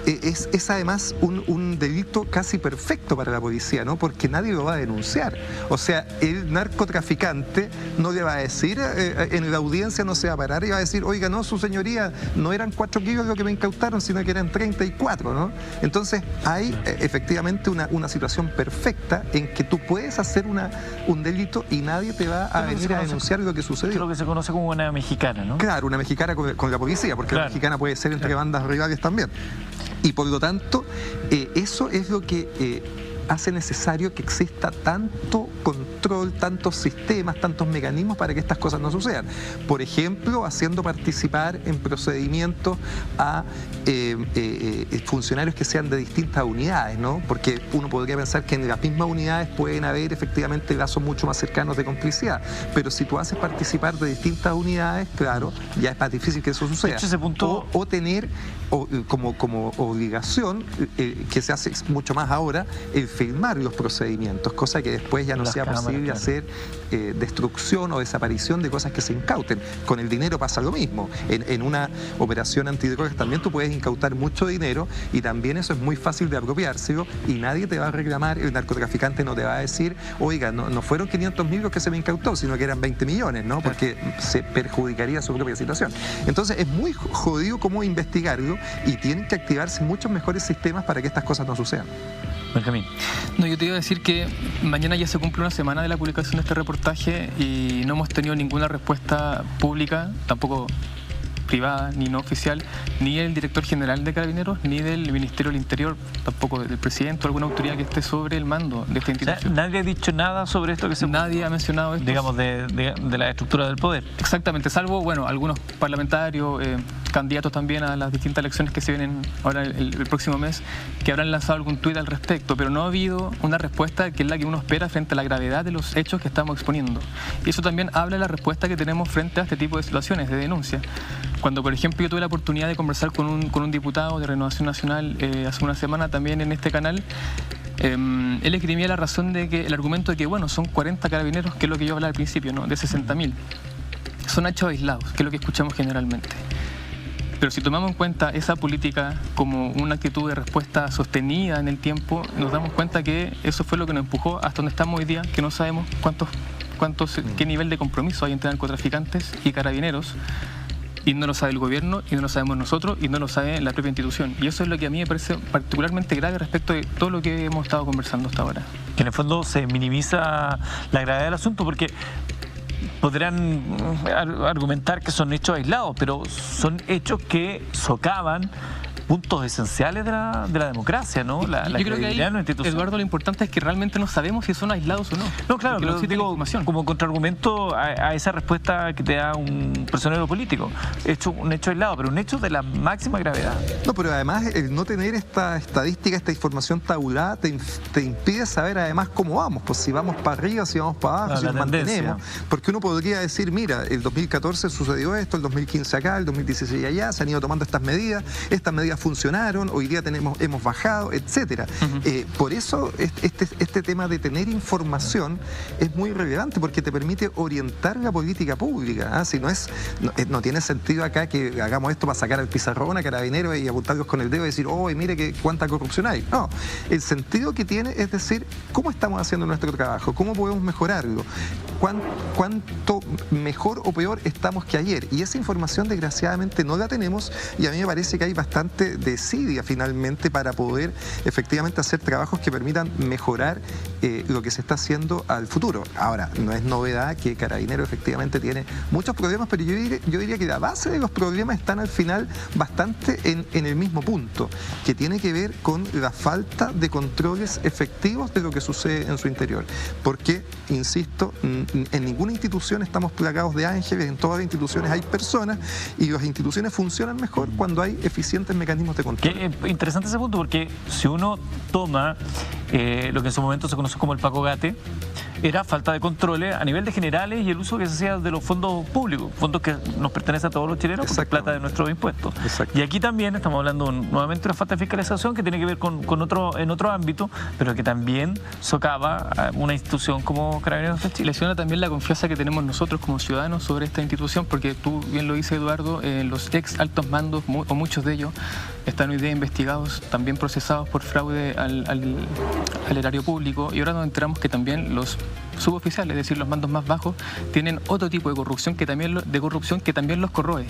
es además un delito casi perfecto para la policía, ¿no? Porque nadie lo va a denunciar. O sea, el narcotraficante no le va a decir, en la audiencia no se va a parar y va a decir, oiga, no, su señoría, no eran 4 kilos lo que me incautaron, sino que eran 34, ¿no? Entonces hay efectivamente una situación perfecta en que tú puedes hacer un delito y nadie te va a venir a denunciar lo que sucedió. Creo que se conoce como una mexicana, ¿no? Claro, una mexicana con la policía, porque la mexicana puede ser entre bandas rivales también. Y por lo tanto, eso es lo que hace necesario que exista tanto control, tantos sistemas, tantos mecanismos para que estas cosas no sucedan. Por ejemplo, haciendo participar en procedimientos a funcionarios que sean de distintas unidades, ¿no? Porque uno podría pensar que en las mismas unidades pueden haber efectivamente lazos mucho más cercanos de complicidad, pero si tú haces participar de distintas unidades, claro, ya es más difícil que eso suceda. Ese punto... o tener como obligación, que se hace mucho más ahora, el filmar los procedimientos, cosa que después ya no sea posible hacer destrucción o desaparición de cosas que se incauten. Con el dinero pasa lo mismo. En una operación antidrogas también tú puedes incautar mucho dinero y también eso es muy fácil de apropiárselo y nadie te va a reclamar, el narcotraficante no te va a decir, oiga, no fueron 500.000 los que se me incautó, sino que eran 20 millones, ¿no? Porque se perjudicaría su propia situación. Entonces es muy jodido cómo investigarlo y tienen que activarse muchos mejores sistemas para que estas cosas no sucedan. Benjamín. No, yo te iba a decir que mañana ya se cumple una semana de la publicación de este reportaje y no hemos tenido ninguna respuesta pública, tampoco privada ni no oficial, ni el director general de Carabineros, ni del Ministerio del Interior, tampoco del presidente o alguna autoridad que esté sobre el mando de esta institución. O sea, nadie ha dicho nada sobre esto que se... Nadie ha mencionado esto. Digamos, de la estructura del poder. Exactamente, salvo, bueno, algunos parlamentarios, candidatos también a las distintas elecciones que se vienen ahora el próximo mes, que habrán lanzado algún tuit al respecto, pero no ha habido una respuesta que es la que uno espera frente a la gravedad de los hechos que estamos exponiendo. Y eso también habla de la respuesta que tenemos frente a este tipo de situaciones de denuncia. Cuando, por ejemplo, yo tuve la oportunidad de conversar con un diputado de Renovación Nacional hace una semana también en este canal, él esgrimía la razón de que el argumento de que, bueno, son 40 carabineros, que es lo que yo hablaba al principio, ¿no? De 60.000. Son hechos aislados, que es lo que escuchamos generalmente. Pero si tomamos en cuenta esa política como una actitud de respuesta sostenida en el tiempo, nos damos cuenta que eso fue lo que nos empujó hasta donde estamos hoy día, que no sabemos qué nivel de compromiso hay entre narcotraficantes y carabineros. Y no lo sabe el gobierno, y no lo sabemos nosotros, y no lo sabe la propia institución. Y eso es lo que a mí me parece particularmente grave respecto de todo lo que hemos estado conversando hasta ahora. Que en el fondo se minimiza la gravedad del asunto, porque podrán argumentar que son hechos aislados, pero son hechos que socavan puntos esenciales de la democracia, ¿no? La yo creo que ahí, de la institución. Eduardo, lo importante es que realmente no sabemos si son aislados o no. No, claro, pero digo, como contraargumento a esa respuesta que te da un personero político. Un hecho aislado, pero un hecho de la máxima gravedad. No, pero además el no tener esta estadística, esta información tabulada, te impide saber además cómo vamos, pues si vamos para arriba, si vamos para abajo, si nos mantenemos. Porque uno podría decir, mira, el 2014 sucedió esto, el 2015 acá, el 2016 allá, se han ido tomando estas medidas funcionaron, hoy día hemos bajado, etcétera. Por eso este tema de tener información es muy relevante porque te permite orientar la política pública. Si no tiene sentido acá que hagamos esto para sacar al pizarrón a Carabineros y apuntarlos con el dedo y decir, oh, mire cuánta corrupción hay. No, el sentido que tiene es decir, ¿cómo estamos haciendo nuestro trabajo? ¿Cómo podemos mejorarlo? ¿Cuánto mejor o peor estamos que ayer? Y esa información desgraciadamente no la tenemos y a mí me parece que hay bastante desidia finalmente para poder efectivamente hacer trabajos que permitan mejorar lo que se está haciendo al futuro. Ahora, no es novedad que Carabineros efectivamente tiene muchos problemas, pero yo diría que la base de los problemas están al final bastante en el mismo punto, que tiene que ver con la falta de controles efectivos de lo que sucede en su interior. Porque, insisto, en ninguna institución estamos plagados de ángeles, en todas las instituciones hay personas y las instituciones funcionan mejor cuando hay eficientes mecanismos de control. Qué interesante ese punto, porque si uno toma lo que en su momento se conoce como el Paco Gate, era falta de controles a nivel de generales y el uso que se hacía de los fondos públicos, fondos que nos pertenecen a todos los chilenos, porque es plata de nuestros impuestos. Exacto. Y aquí también estamos hablando nuevamente de una falta de fiscalización que tiene que ver en otro ámbito, pero que también socava a una institución como Carabineros de Chile. Lesiona también la confianza que tenemos nosotros como ciudadanos sobre esta institución, porque tú bien lo dices, Eduardo, los ex altos mandos, o muchos de ellos, están hoy día investigados, también procesados por fraude al erario público, y ahora nos enteramos que también los suboficiales, es decir, los mandos más bajos, tienen otro tipo de corrupción que también los corroe.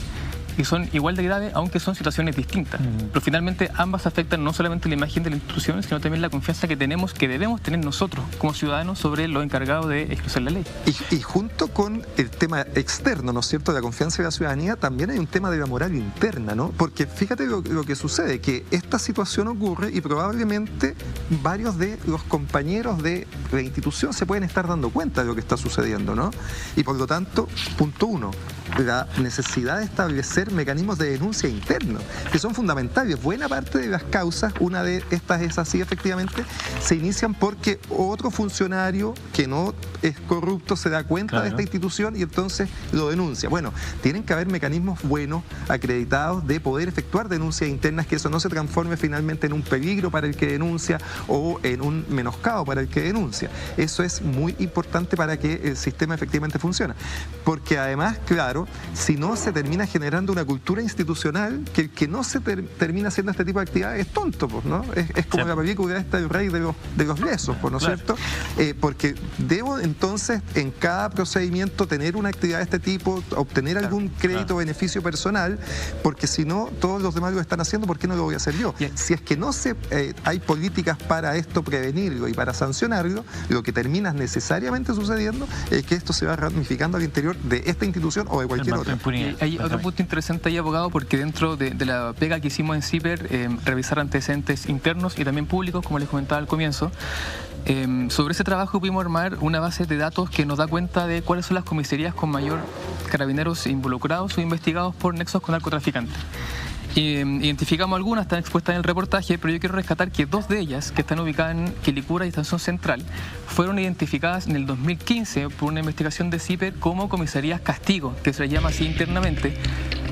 Y son igual de graves, aunque son situaciones distintas. Pero finalmente ambas afectan no solamente la imagen de la institución, sino también la confianza que debemos tener nosotros como ciudadanos sobre los encargados de ejercer la ley. Y junto con el tema externo, ¿no es cierto?, de la confianza de la ciudadanía, también hay un tema de la moral interna, ¿no? Porque fíjate lo que sucede, que esta situación ocurre y probablemente varios de los compañeros de la institución se pueden estar dando cuenta de lo que está sucediendo, ¿no? Y por lo tanto, punto uno, la necesidad de establecer mecanismos de denuncia internos, que son fundamentales. Buena parte de las causas, una de estas es así efectivamente, se inician porque otro funcionario que no es corrupto se da cuenta de esta institución y entonces lo denuncia. Bueno, tienen que haber mecanismos buenos, acreditados, de poder efectuar denuncias internas, que eso no se transforme finalmente en un peligro para el que denuncia o en un menoscabo para el que denuncia. Eso es muy importante para que el sistema efectivamente funcione. Porque además, claro, si no se termina generando una cultura institucional, que el que no se termina haciendo este tipo de actividades es tonto, pues, ¿no? Es como la película esta del rey de los lesos, pues, ¿no es cierto? Porque debo entonces en cada procedimiento tener una actividad de este tipo, obtener algún crédito o beneficio personal, porque si no, todos los demás lo están haciendo, ¿por qué no lo voy a hacer yo? Si es que no hay políticas para esto, prevenirlo y para sancionarlo, lo que termina necesariamente sucediendo es que esto se va ramificando al interior de esta institución o de cualquier otra. Hay otro punto interesante ahí, abogado, porque dentro de la pega que hicimos en CIPER, revisar antecedentes internos y también públicos, como les comentaba al comienzo, sobre ese trabajo pudimos armar una base de datos que nos da cuenta de cuáles son las comisarías con mayor carabineros involucrados o investigados por nexos con narcotraficantes. Identificamos algunas, están expuestas en el reportaje, pero yo quiero rescatar que dos de ellas, que están ubicadas en Quilicura y Estación Central, fueron identificadas en el 2015 por una investigación de CIPER como comisarías castigo, que se les llama así internamente,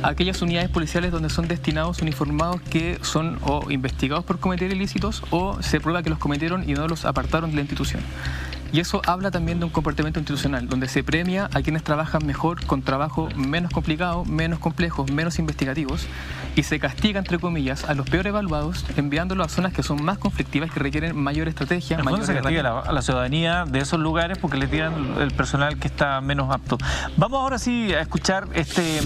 aquellas unidades policiales donde son destinados uniformados que son o investigados por cometer ilícitos o se prueba que los cometieron y no los apartaron de la institución. Y eso habla también de un comportamiento institucional, donde se premia a quienes trabajan mejor con trabajo menos complicado, menos complejos, menos investigativos, y se castiga, entre comillas, a los peor evaluados, enviándolos a zonas que son más conflictivas, que requieren mayor estrategia. En el fondo se castiga a la ciudadanía de esos lugares porque le tiran el personal que está menos apto. Vamos ahora sí a escuchar este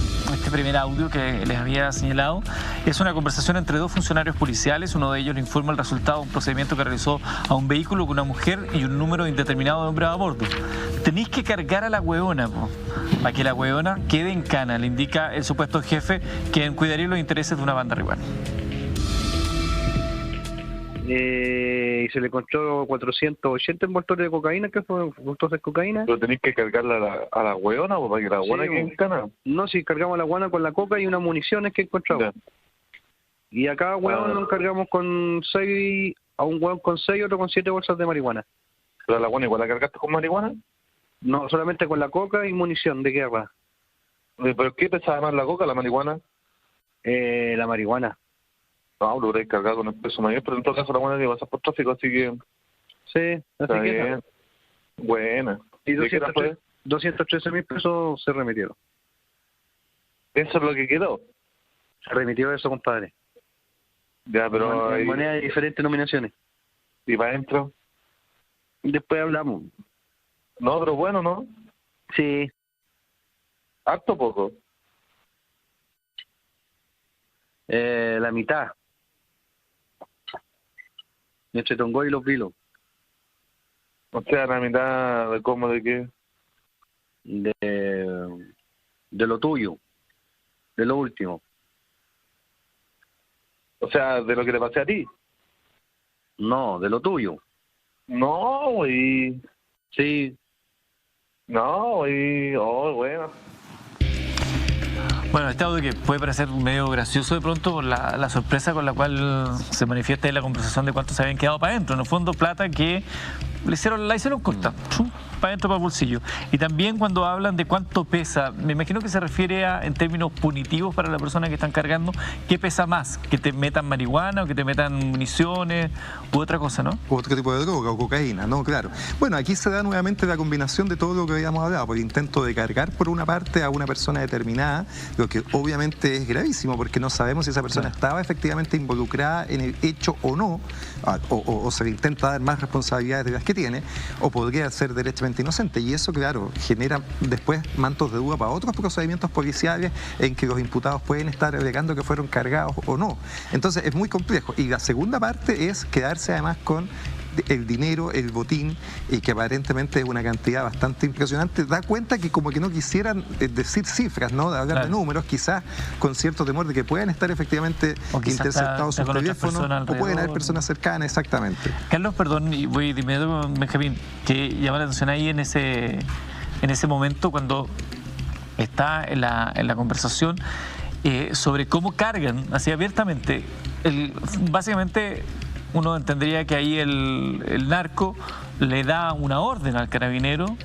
primer audio que les había señalado. Es una conversación entre dos funcionarios policiales. Uno de ellos le informa el resultado de un procedimiento que realizó a un vehículo con una mujer y un número indeterminado de hombres a bordo. Tenéis que cargar a la hueona, para que la hueona quede en cana, le indica el supuesto jefe, quien cuidaría los intereses de una banda rival. Y se le encontró 480 envoltorios de cocaína, que fue envoltorios de cocaína. Pero tenéis que cargarla a la hueona, para que la hueona quede en cana. No, si cargamos a la hueona con la coca y unas municiones que encontramos. Y a cada hueón nos cargamos con 6, a un hueón con 6 y otro con 7 bolsas de marihuana. ¿Pero la hueona igual la cargaste con marihuana? No, solamente con la coca y munición de guerra. ¿Pero qué pesaba más, la coca o la marihuana? La marihuana. No, lo habréis cargado con el peso mayor, pero en todo caso la hueona tiene que pasar por tráfico, así que... Sí, así que... Buena. Y 213.000 pesos se remitieron. ¿Eso es lo que quedó? Se remitió eso, compadre. Ya, pero... En moneda de diferentes nominaciones. ¿Y para adentro? Después hablamos. No, pero bueno, ¿no? Sí. ¿Harto o poco? La mitad. Entre Tongoy y Los Vilos. O sea, la mitad de cómo, de qué. De lo tuyo. De lo último. O sea, de lo que te pasé a ti. No, de lo tuyo. No, güey. Sí. No, güey. Oh, bueno. Bueno, este audio que puede parecer medio gracioso de pronto por la sorpresa con la cual se manifiesta en la conversación de cuánto se habían quedado para adentro. En el fondo, plata que la hicieron corta. para adentro, para el bolsillo. Y también cuando hablan de cuánto pesa, me imagino que se refiere a, en términos punitivos para la persona que están cargando, ¿qué pesa más? ¿Que te metan marihuana o que te metan municiones u otra cosa, no? U otro tipo de droga o cocaína, ¿no? Claro. Bueno, aquí se da nuevamente la combinación de todo lo que habíamos hablado, por el intento de cargar por una parte a una persona determinada, lo que obviamente es gravísimo porque no sabemos si esa persona estaba efectivamente involucrada en el hecho o no, o se le intenta dar más responsabilidades de las que tiene, o podría ser derechamente inocente. Y eso, claro, genera después mantos de duda para otros procedimientos policiales en que los imputados pueden estar alegando que fueron cargados o no. Entonces es muy complejo. Y la segunda parte es quedarse además con el dinero, el botín, que aparentemente es una cantidad bastante impresionante. Da cuenta que como que no quisieran decir cifras, ¿no? De hablar de números, quizás con cierto temor de que puedan estar efectivamente interceptados sus teléfonos, o pueden haber personas cercanas, exactamente. Carlos, perdón, y voy de inmediato, Benjamín, que llama la atención ahí en ese momento cuando está en la conversación sobre cómo cargan así abiertamente. Básicamente uno entendería que ahí el narco le da una orden al carabinero: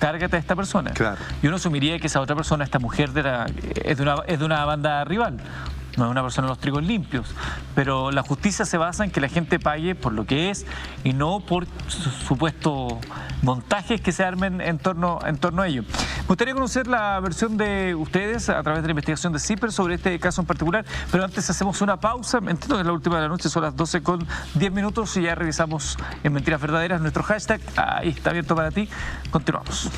cárgate a esta persona. Claro. Y uno asumiría que esa otra persona, esta mujer, es de una banda rival. No es una persona de los trigos limpios, pero la justicia se basa en que la gente pague por lo que es y no por supuestos montajes que se armen en torno a ello. Me gustaría conocer la versión de ustedes a través de la investigación de CIPER sobre este caso en particular, pero antes hacemos una pausa. Entiendo que es la última de la noche, son las 12:10 y ya revisamos en Mentiras Verdaderas nuestro hashtag. Ahí está abierto para ti. Continuamos.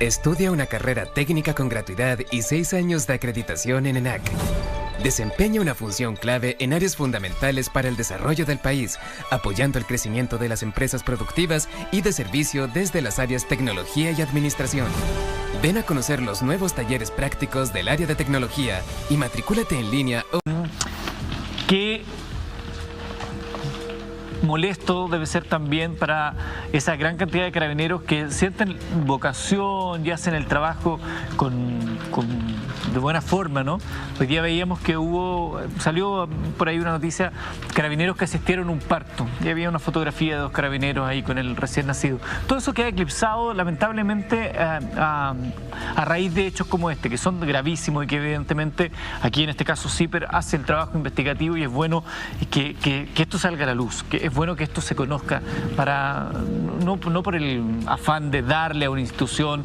Estudia una carrera técnica con gratuidad y 6 años de acreditación en ENAC. Desempeña una función clave en áreas fundamentales para el desarrollo del país, apoyando el crecimiento de las empresas productivas y de servicio desde las áreas tecnología y administración. Ven a conocer los nuevos talleres prácticos del área de tecnología y matricúlate en línea o... ¿Qué molesto debe ser también para esa gran cantidad de carabineros que sienten vocación y hacen el trabajo de buena forma, ¿no? Hoy día veíamos que salió por ahí una noticia, carabineros que asistieron a un parto, y había una fotografía de 2 carabineros ahí con el recién nacido. Todo eso queda eclipsado lamentablemente a raíz de hechos como este, que son gravísimos y que evidentemente aquí en este caso CIPER hace el trabajo investigativo, y es bueno que esto salga a la luz, que es bueno que esto se conozca, para no por el afán de darle a una institución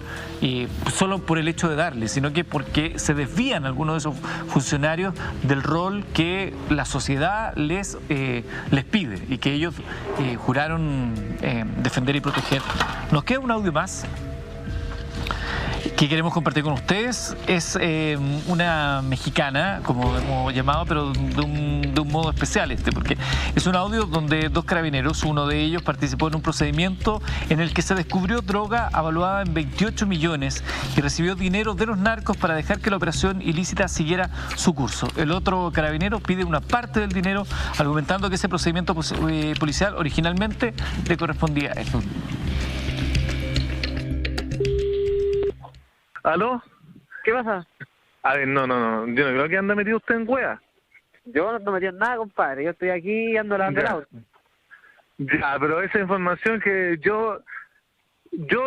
solo por el hecho de darle, sino que porque se desvían algunos de esos funcionarios del rol que la sociedad les pide y que ellos juraron defender y proteger. Nos queda un audio más que queremos compartir con ustedes. Es una mexicana, como hemos llamado, pero de un modo especial porque es un audio donde 2 carabineros, uno de ellos participó en un procedimiento en el que se descubrió droga avaluada en 28 millones y recibió dinero de los narcos para dejar que la operación ilícita siguiera su curso. El otro carabinero pide una parte del dinero, argumentando que ese procedimiento policial originalmente le correspondía a él. ¿Aló? ¿Qué pasa? A ver, no, yo no creo que anda metido usted en wea. Yo no metí en nada, compadre. Yo estoy aquí ando lavando el auto. Ya, pero esa información que yo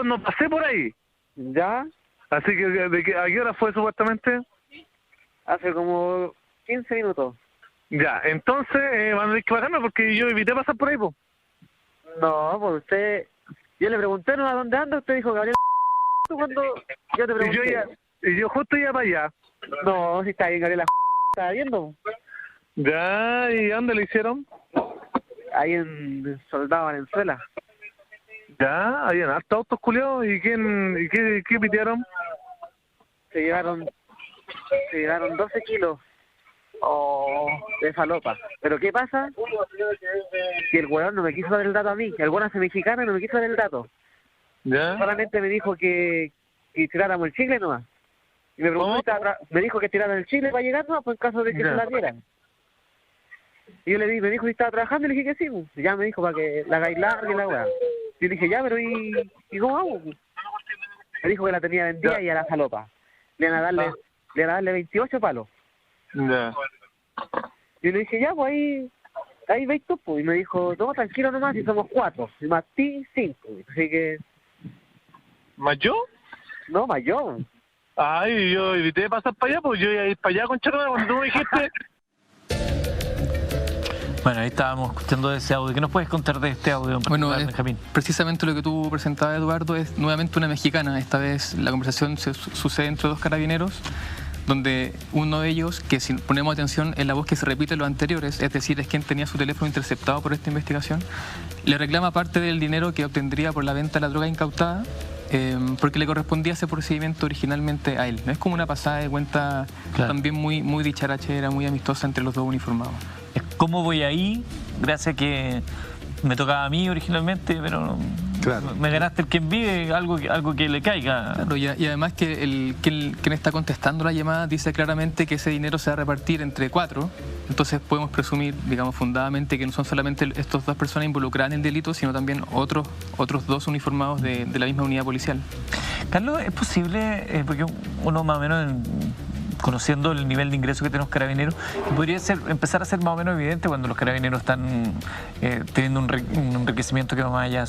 no pasé por ahí. ¿Ya? Así que, ¿a qué hora fue supuestamente? Hace como 15 minutos. Ya, entonces van a tener que bajarme porque yo evité pasar por ahí, po. No, pues usted... Yo le pregunté, ¿no? ¿A dónde anda? Usted dijo, Gabriel... Cuando yo te pregunté. Y yo justo iba para allá. No, si está bien, Gabriel, está viendo. Ya, ¿y dónde lo hicieron? Ahí en Soldado Valenzuela. Ya, habían hartos autos culiados. ¿Y qué pitearon? Se llevaron 12 kilos de falopa. Pero ¿qué pasa? Que el weón no me quiso dar el dato a mí. El weón hace mexicano y no me quiso dar el dato. ¿Ya? Solamente me dijo que tiráramos el chicle nomás. Y me preguntó, me dijo que tiraran el chicle para llegar, no, pues en caso de que se la dieran. Y yo me dijo si estaba trabajando, y le dije que sí, pues. Y ya me dijo para que la hagáis larga y la weá. Y yo le dije, ya, pero ¿y cómo hago? Me dijo que la tenía vendida y a la falopa. Le iban a darle le iban a darle 28 palos. Ya. Y le dije, ya, pues ahí veis tú, pues. Y me dijo, no, tranquilo nomás, si somos 4. Y más ti, 5. Así que... ¿Más yo? No, más yo. Ay, yo evité pasar para allá, pues yo iba a ir para allá con Charla cuando tú me dijiste. Bueno, ahí estábamos escuchando ese audio. ¿Qué nos puedes contar de este audio, Bueno, Benjamín? Precisamente lo que tú presentabas, Eduardo, es nuevamente una mexicana. Esta vez la conversación sucede entre dos carabineros, donde uno de ellos, que si ponemos atención en la voz que se repite en los anteriores, es decir, es quien tenía su teléfono interceptado por esta investigación, le reclama parte del dinero que obtendría por la venta de la droga incautada, porque le correspondía ese procedimiento originalmente a él. No es como una pasada de cuenta, claro, también muy dicharachera, muy amistosa entre los dos uniformados. ¿Cómo voy ahí? Gracias a que me tocaba a mí originalmente, pero claro, me ganaste el quien vive, algo que le caiga. Claro, y además que quien está contestando la llamada dice claramente que ese dinero se va a repartir entre 4, entonces podemos presumir, digamos, fundadamente que no son solamente estas 2 personas involucradas en el delito, sino también otros 2 uniformados de la misma unidad policial. Carlos, ¿es posible, porque uno más o menos conociendo el nivel de ingreso que tienen los carabineros, podría empezar a ser más o menos evidente cuando los carabineros están teniendo un enriquecimiento que va más allá de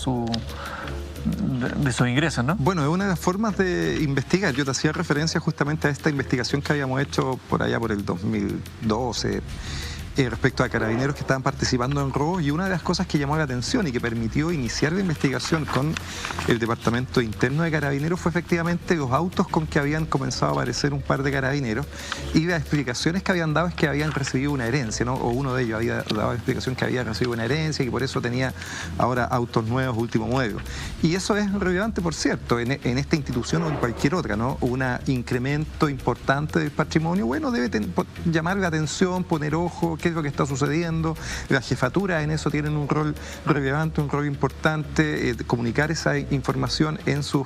sus ingresos, ¿no? Bueno, es una de las formas de investigar. Yo te hacía referencia justamente a esta investigación que habíamos hecho por allá por el 2012, respecto a carabineros que estaban participando en robos, y una de las cosas que llamó la atención y que permitió iniciar la investigación con el Departamento Interno de Carabineros fue efectivamente los autos con que habían comenzado a aparecer un par de carabineros, y las explicaciones que habían dado es que habían recibido una herencia, ¿no? O uno de ellos había dado la explicación que había recibido una herencia y que por eso tenía ahora autos nuevos, último modelo. Y eso es relevante, por cierto, en esta institución o en cualquier otra, ¿no? Un incremento importante del patrimonio, bueno, debe llamar la atención, poner ojo, qué es lo que está sucediendo. Las jefaturas en eso tienen un rol relevante, un rol importante, comunicar esa información en sus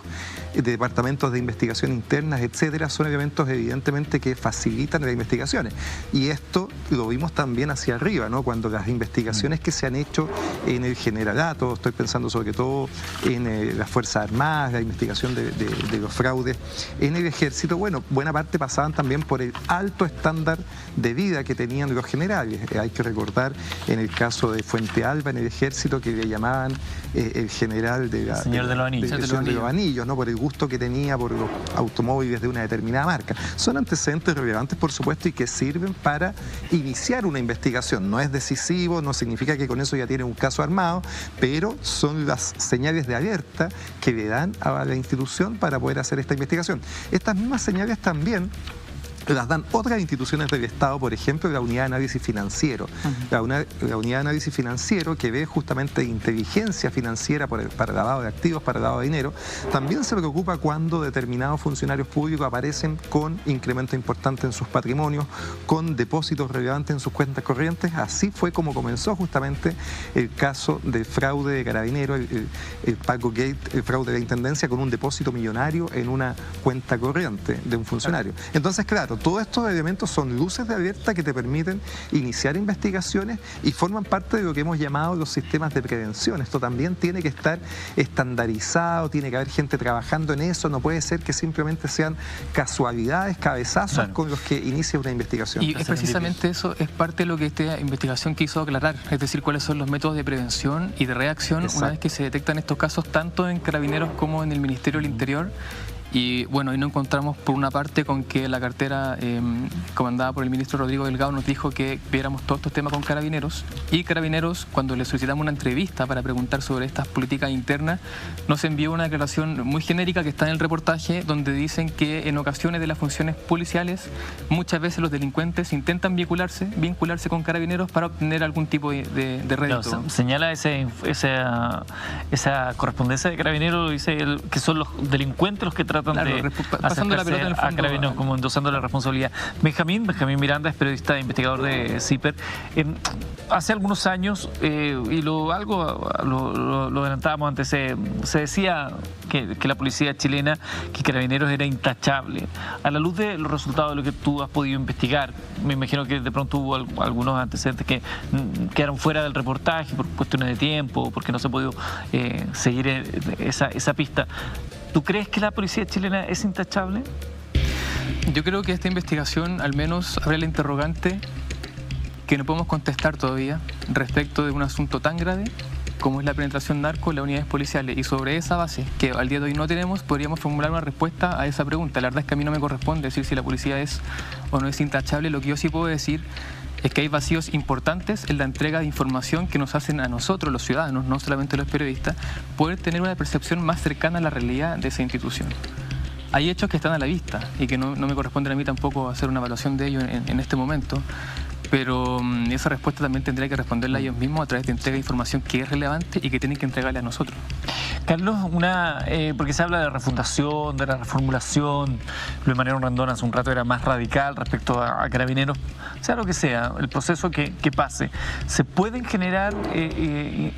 departamentos de investigación internas, etcétera, son elementos evidentemente que facilitan las investigaciones. Y esto lo vimos también hacia arriba, ¿no? Cuando las investigaciones que se han hecho en el generalato, estoy pensando sobre todo en las Fuerzas Armadas, la investigación de los fraudes en el ejército, bueno, buena parte pasaban también por el alto estándar de vida que tenían los generales. Hay que recordar en el caso de Fuente Alba en el ejército, que le llamaban el general el señor de los anillos, ¿no? Por el gusto que tenía por los automóviles de una determinada marca. Son antecedentes relevantes, por supuesto, y que sirven para iniciar una investigación. No es decisivo, no significa que con eso ya tiene un caso armado, pero son las señales de alerta que le dan a la institución para poder hacer esta investigación. Estas mismas señales también las dan otras instituciones del Estado, por ejemplo, la Unidad de Análisis Financiero. La Unidad de Análisis Financiero, que ve justamente inteligencia financiera para lavado de activos, para lavado de dinero, también se preocupa cuando determinados funcionarios públicos aparecen con incremento importante en sus patrimonios, con depósitos relevantes en sus cuentas corrientes. Así fue como comenzó justamente el caso del fraude de Carabineros, el Paco Gate, el fraude de la Intendencia, con un depósito millonario en una cuenta corriente de un funcionario. Entonces, claro, todos estos elementos son luces de alerta que te permiten iniciar investigaciones y forman parte de lo que hemos llamado los sistemas de prevención. Esto también tiene que estar estandarizado, tiene que haber gente trabajando en eso, no puede ser que simplemente sean casualidades, cabezazos, claro, con los que inicia una investigación. Y precisamente eso es parte de lo que esta investigación quiso aclarar, es decir, cuáles son los métodos de prevención y de reacción. Exacto. Una vez que se detectan estos casos tanto en Carabineros como en el Ministerio del Interior. Y bueno, ahí nos encontramos por una parte con que la cartera comandada por el ministro Rodrigo Delgado nos dijo que viéramos todos estos temas con Carabineros, y Carabineros, cuando le solicitamos una entrevista para preguntar sobre estas políticas internas, nos envió una declaración muy genérica que está en el reportaje, donde dicen que en ocasiones de las funciones policiales muchas veces los delincuentes intentan vincularse con Carabineros para obtener algún tipo de rédito. Claro, señala esa correspondencia de Carabineros, dice que son los delincuentes los que tratan, claro, pasando la pelota en el fondo, a Carabineros, como endosando la responsabilidad. Benjamín Miranda es periodista e investigador de CIPER. Hace algunos años, y lo adelantábamos antes, se decía que la policía chilena, que Carabineros era intachable. A la luz de los resultados de lo que tú has podido investigar, me imagino que de pronto hubo algunos antecedentes que quedaron fuera del reportaje por cuestiones de tiempo, porque no se ha podido seguir esa pista. ¿Tú crees que la policía chilena es intachable? Yo creo que esta investigación al menos abre la interrogante que no podemos contestar todavía respecto de un asunto tan grave como es la penetración narco en las unidades policiales, y sobre esa base, que al día de hoy no tenemos, podríamos formular una respuesta a esa pregunta. La verdad es que a mí no me corresponde decir si la policía es o no es intachable. Lo que yo sí puedo decir es que hay vacíos importantes en la entrega de información que nos hacen a nosotros, los ciudadanos, no solamente los periodistas, poder tener una percepción más cercana a la realidad de esa institución. Hay hechos que están a la vista y que no me corresponde a mí tampoco hacer una evaluación de ellos en este momento, pero esa respuesta también tendría que responderla a ellos mismos a través de entrega de información que es relevante y que tienen que entregarle a nosotros. Carlos, porque se habla de refundación, de la reformulación, Luis Mariano Randón hace un rato era más radical respecto a Carabineros, sea lo que sea, el proceso que pase, ¿se pueden generar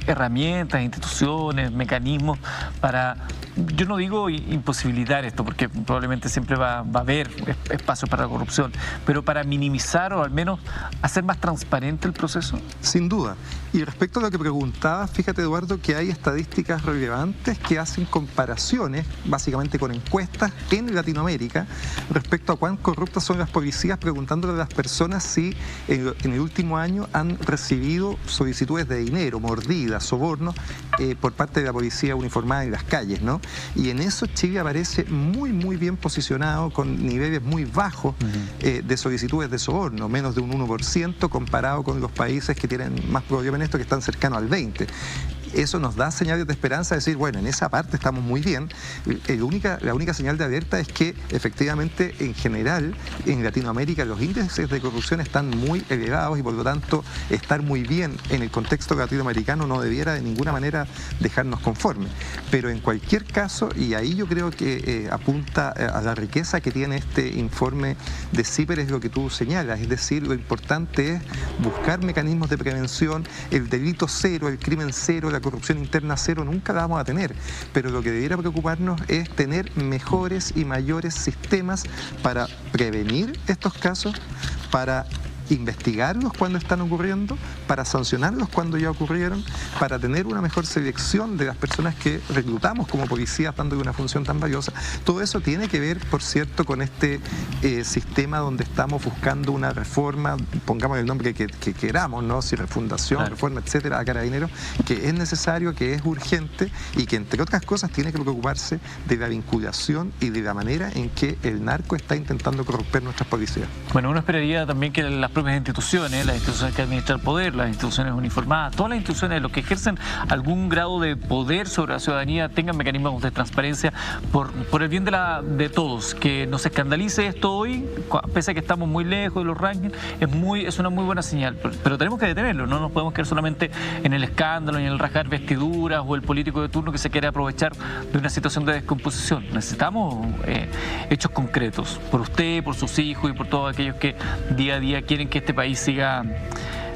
herramientas, instituciones, mecanismos para, yo no digo imposibilitar esto, porque probablemente siempre va a haber espacio para la corrupción, pero para minimizar o al menos hacer más transparente el proceso? Sin duda. Y respecto a lo que preguntabas, fíjate, Eduardo, que hay estadísticas relevantes que hacen comparaciones, básicamente con encuestas en Latinoamérica, respecto a cuán corruptas son las policías, preguntándole a las personas si en el último año han recibido solicitudes de dinero, mordidas, sobornos, por parte de la policía uniformada en las calles, ¿no? Y en eso Chile aparece muy, muy bien posicionado, con niveles muy bajos de solicitudes de soborno, menos de un 1%, comparado con los países que tienen más problema en esto, que están cercanos al 20%. Eso nos da señales de esperanza, de decir, bueno, en esa parte estamos muy bien. La única señal de alerta es que efectivamente, en general, en Latinoamérica los índices de corrupción están muy elevados y por lo tanto estar muy bien en el contexto latinoamericano no debiera de ninguna manera dejarnos conformes. Pero en cualquier caso, y ahí yo creo que apunta a la riqueza que tiene este informe de CIPER, es lo que tú señalas, es decir, lo importante es buscar mecanismos de prevención, el delito cero, el crimen cero, la corrupción interna cero nunca la vamos a tener, pero lo que debiera preocuparnos es tener mejores y mayores sistemas para prevenir estos casos, para investigarlos cuando están ocurriendo, para sancionarlos cuando ya ocurrieron, para tener una mejor selección de las personas que reclutamos como policías, dándole una función tan valiosa. Todo eso tiene que ver, por cierto, con este sistema donde estamos buscando una reforma, pongamos el nombre que queramos, ¿no? Si refundación, claro, reforma, etcétera, a Carabineros, que es necesario, que es urgente y que, entre otras cosas, tiene que preocuparse de la vinculación y de la manera en que el narco está intentando corromper nuestras policías. Bueno, uno esperaría también que las propias instituciones, las instituciones que administran el poder, las instituciones uniformadas, todas las instituciones, los que ejercen algún grado de poder sobre la ciudadanía, tengan mecanismos de transparencia por el bien de todos. Que nos escandalice esto hoy, pese a que estamos muy lejos de los rankings, es una muy buena señal, pero tenemos que detenerlo, no nos podemos quedar solamente en el escándalo, en el rasgar vestiduras o el político de turno que se quiere aprovechar de una situación de descomposición. Necesitamos hechos concretos, por usted, por sus hijos y por todos aquellos que día a día quieren que este país siga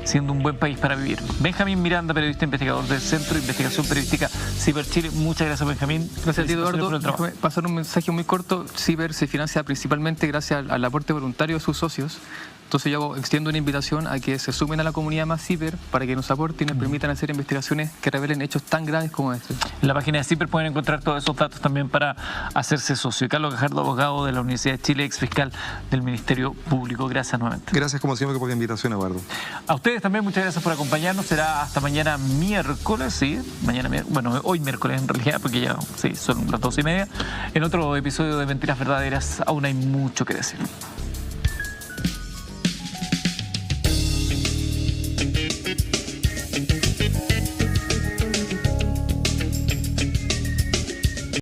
siendo un buen país para vivir. Benjamín Miranda, periodista investigador del Centro de Investigación Periodística CIPER Chile. Muchas gracias, Benjamín. Gracias a ti, Eduardo. Déjame pasar un mensaje muy corto. CIPER se financia principalmente gracias al aporte voluntario de sus socios. Entonces yo extiendo una invitación a que se sumen a la comunidad más CIPER para que nos aporten y nos permitan hacer investigaciones que revelen hechos tan graves como este. En la página de CIPER pueden encontrar todos esos datos también para hacerse socio. Carlos Gajardo, abogado de la Universidad de Chile, ex fiscal del Ministerio Público. Gracias nuevamente. Gracias como siempre por la invitación, Eduardo. A ustedes también muchas gracias por acompañarnos. Será hasta mañana miércoles, sí, hoy miércoles en realidad, porque ya sí, son las 12:30. En otro episodio de Mentiras Verdaderas, aún hay mucho que decir.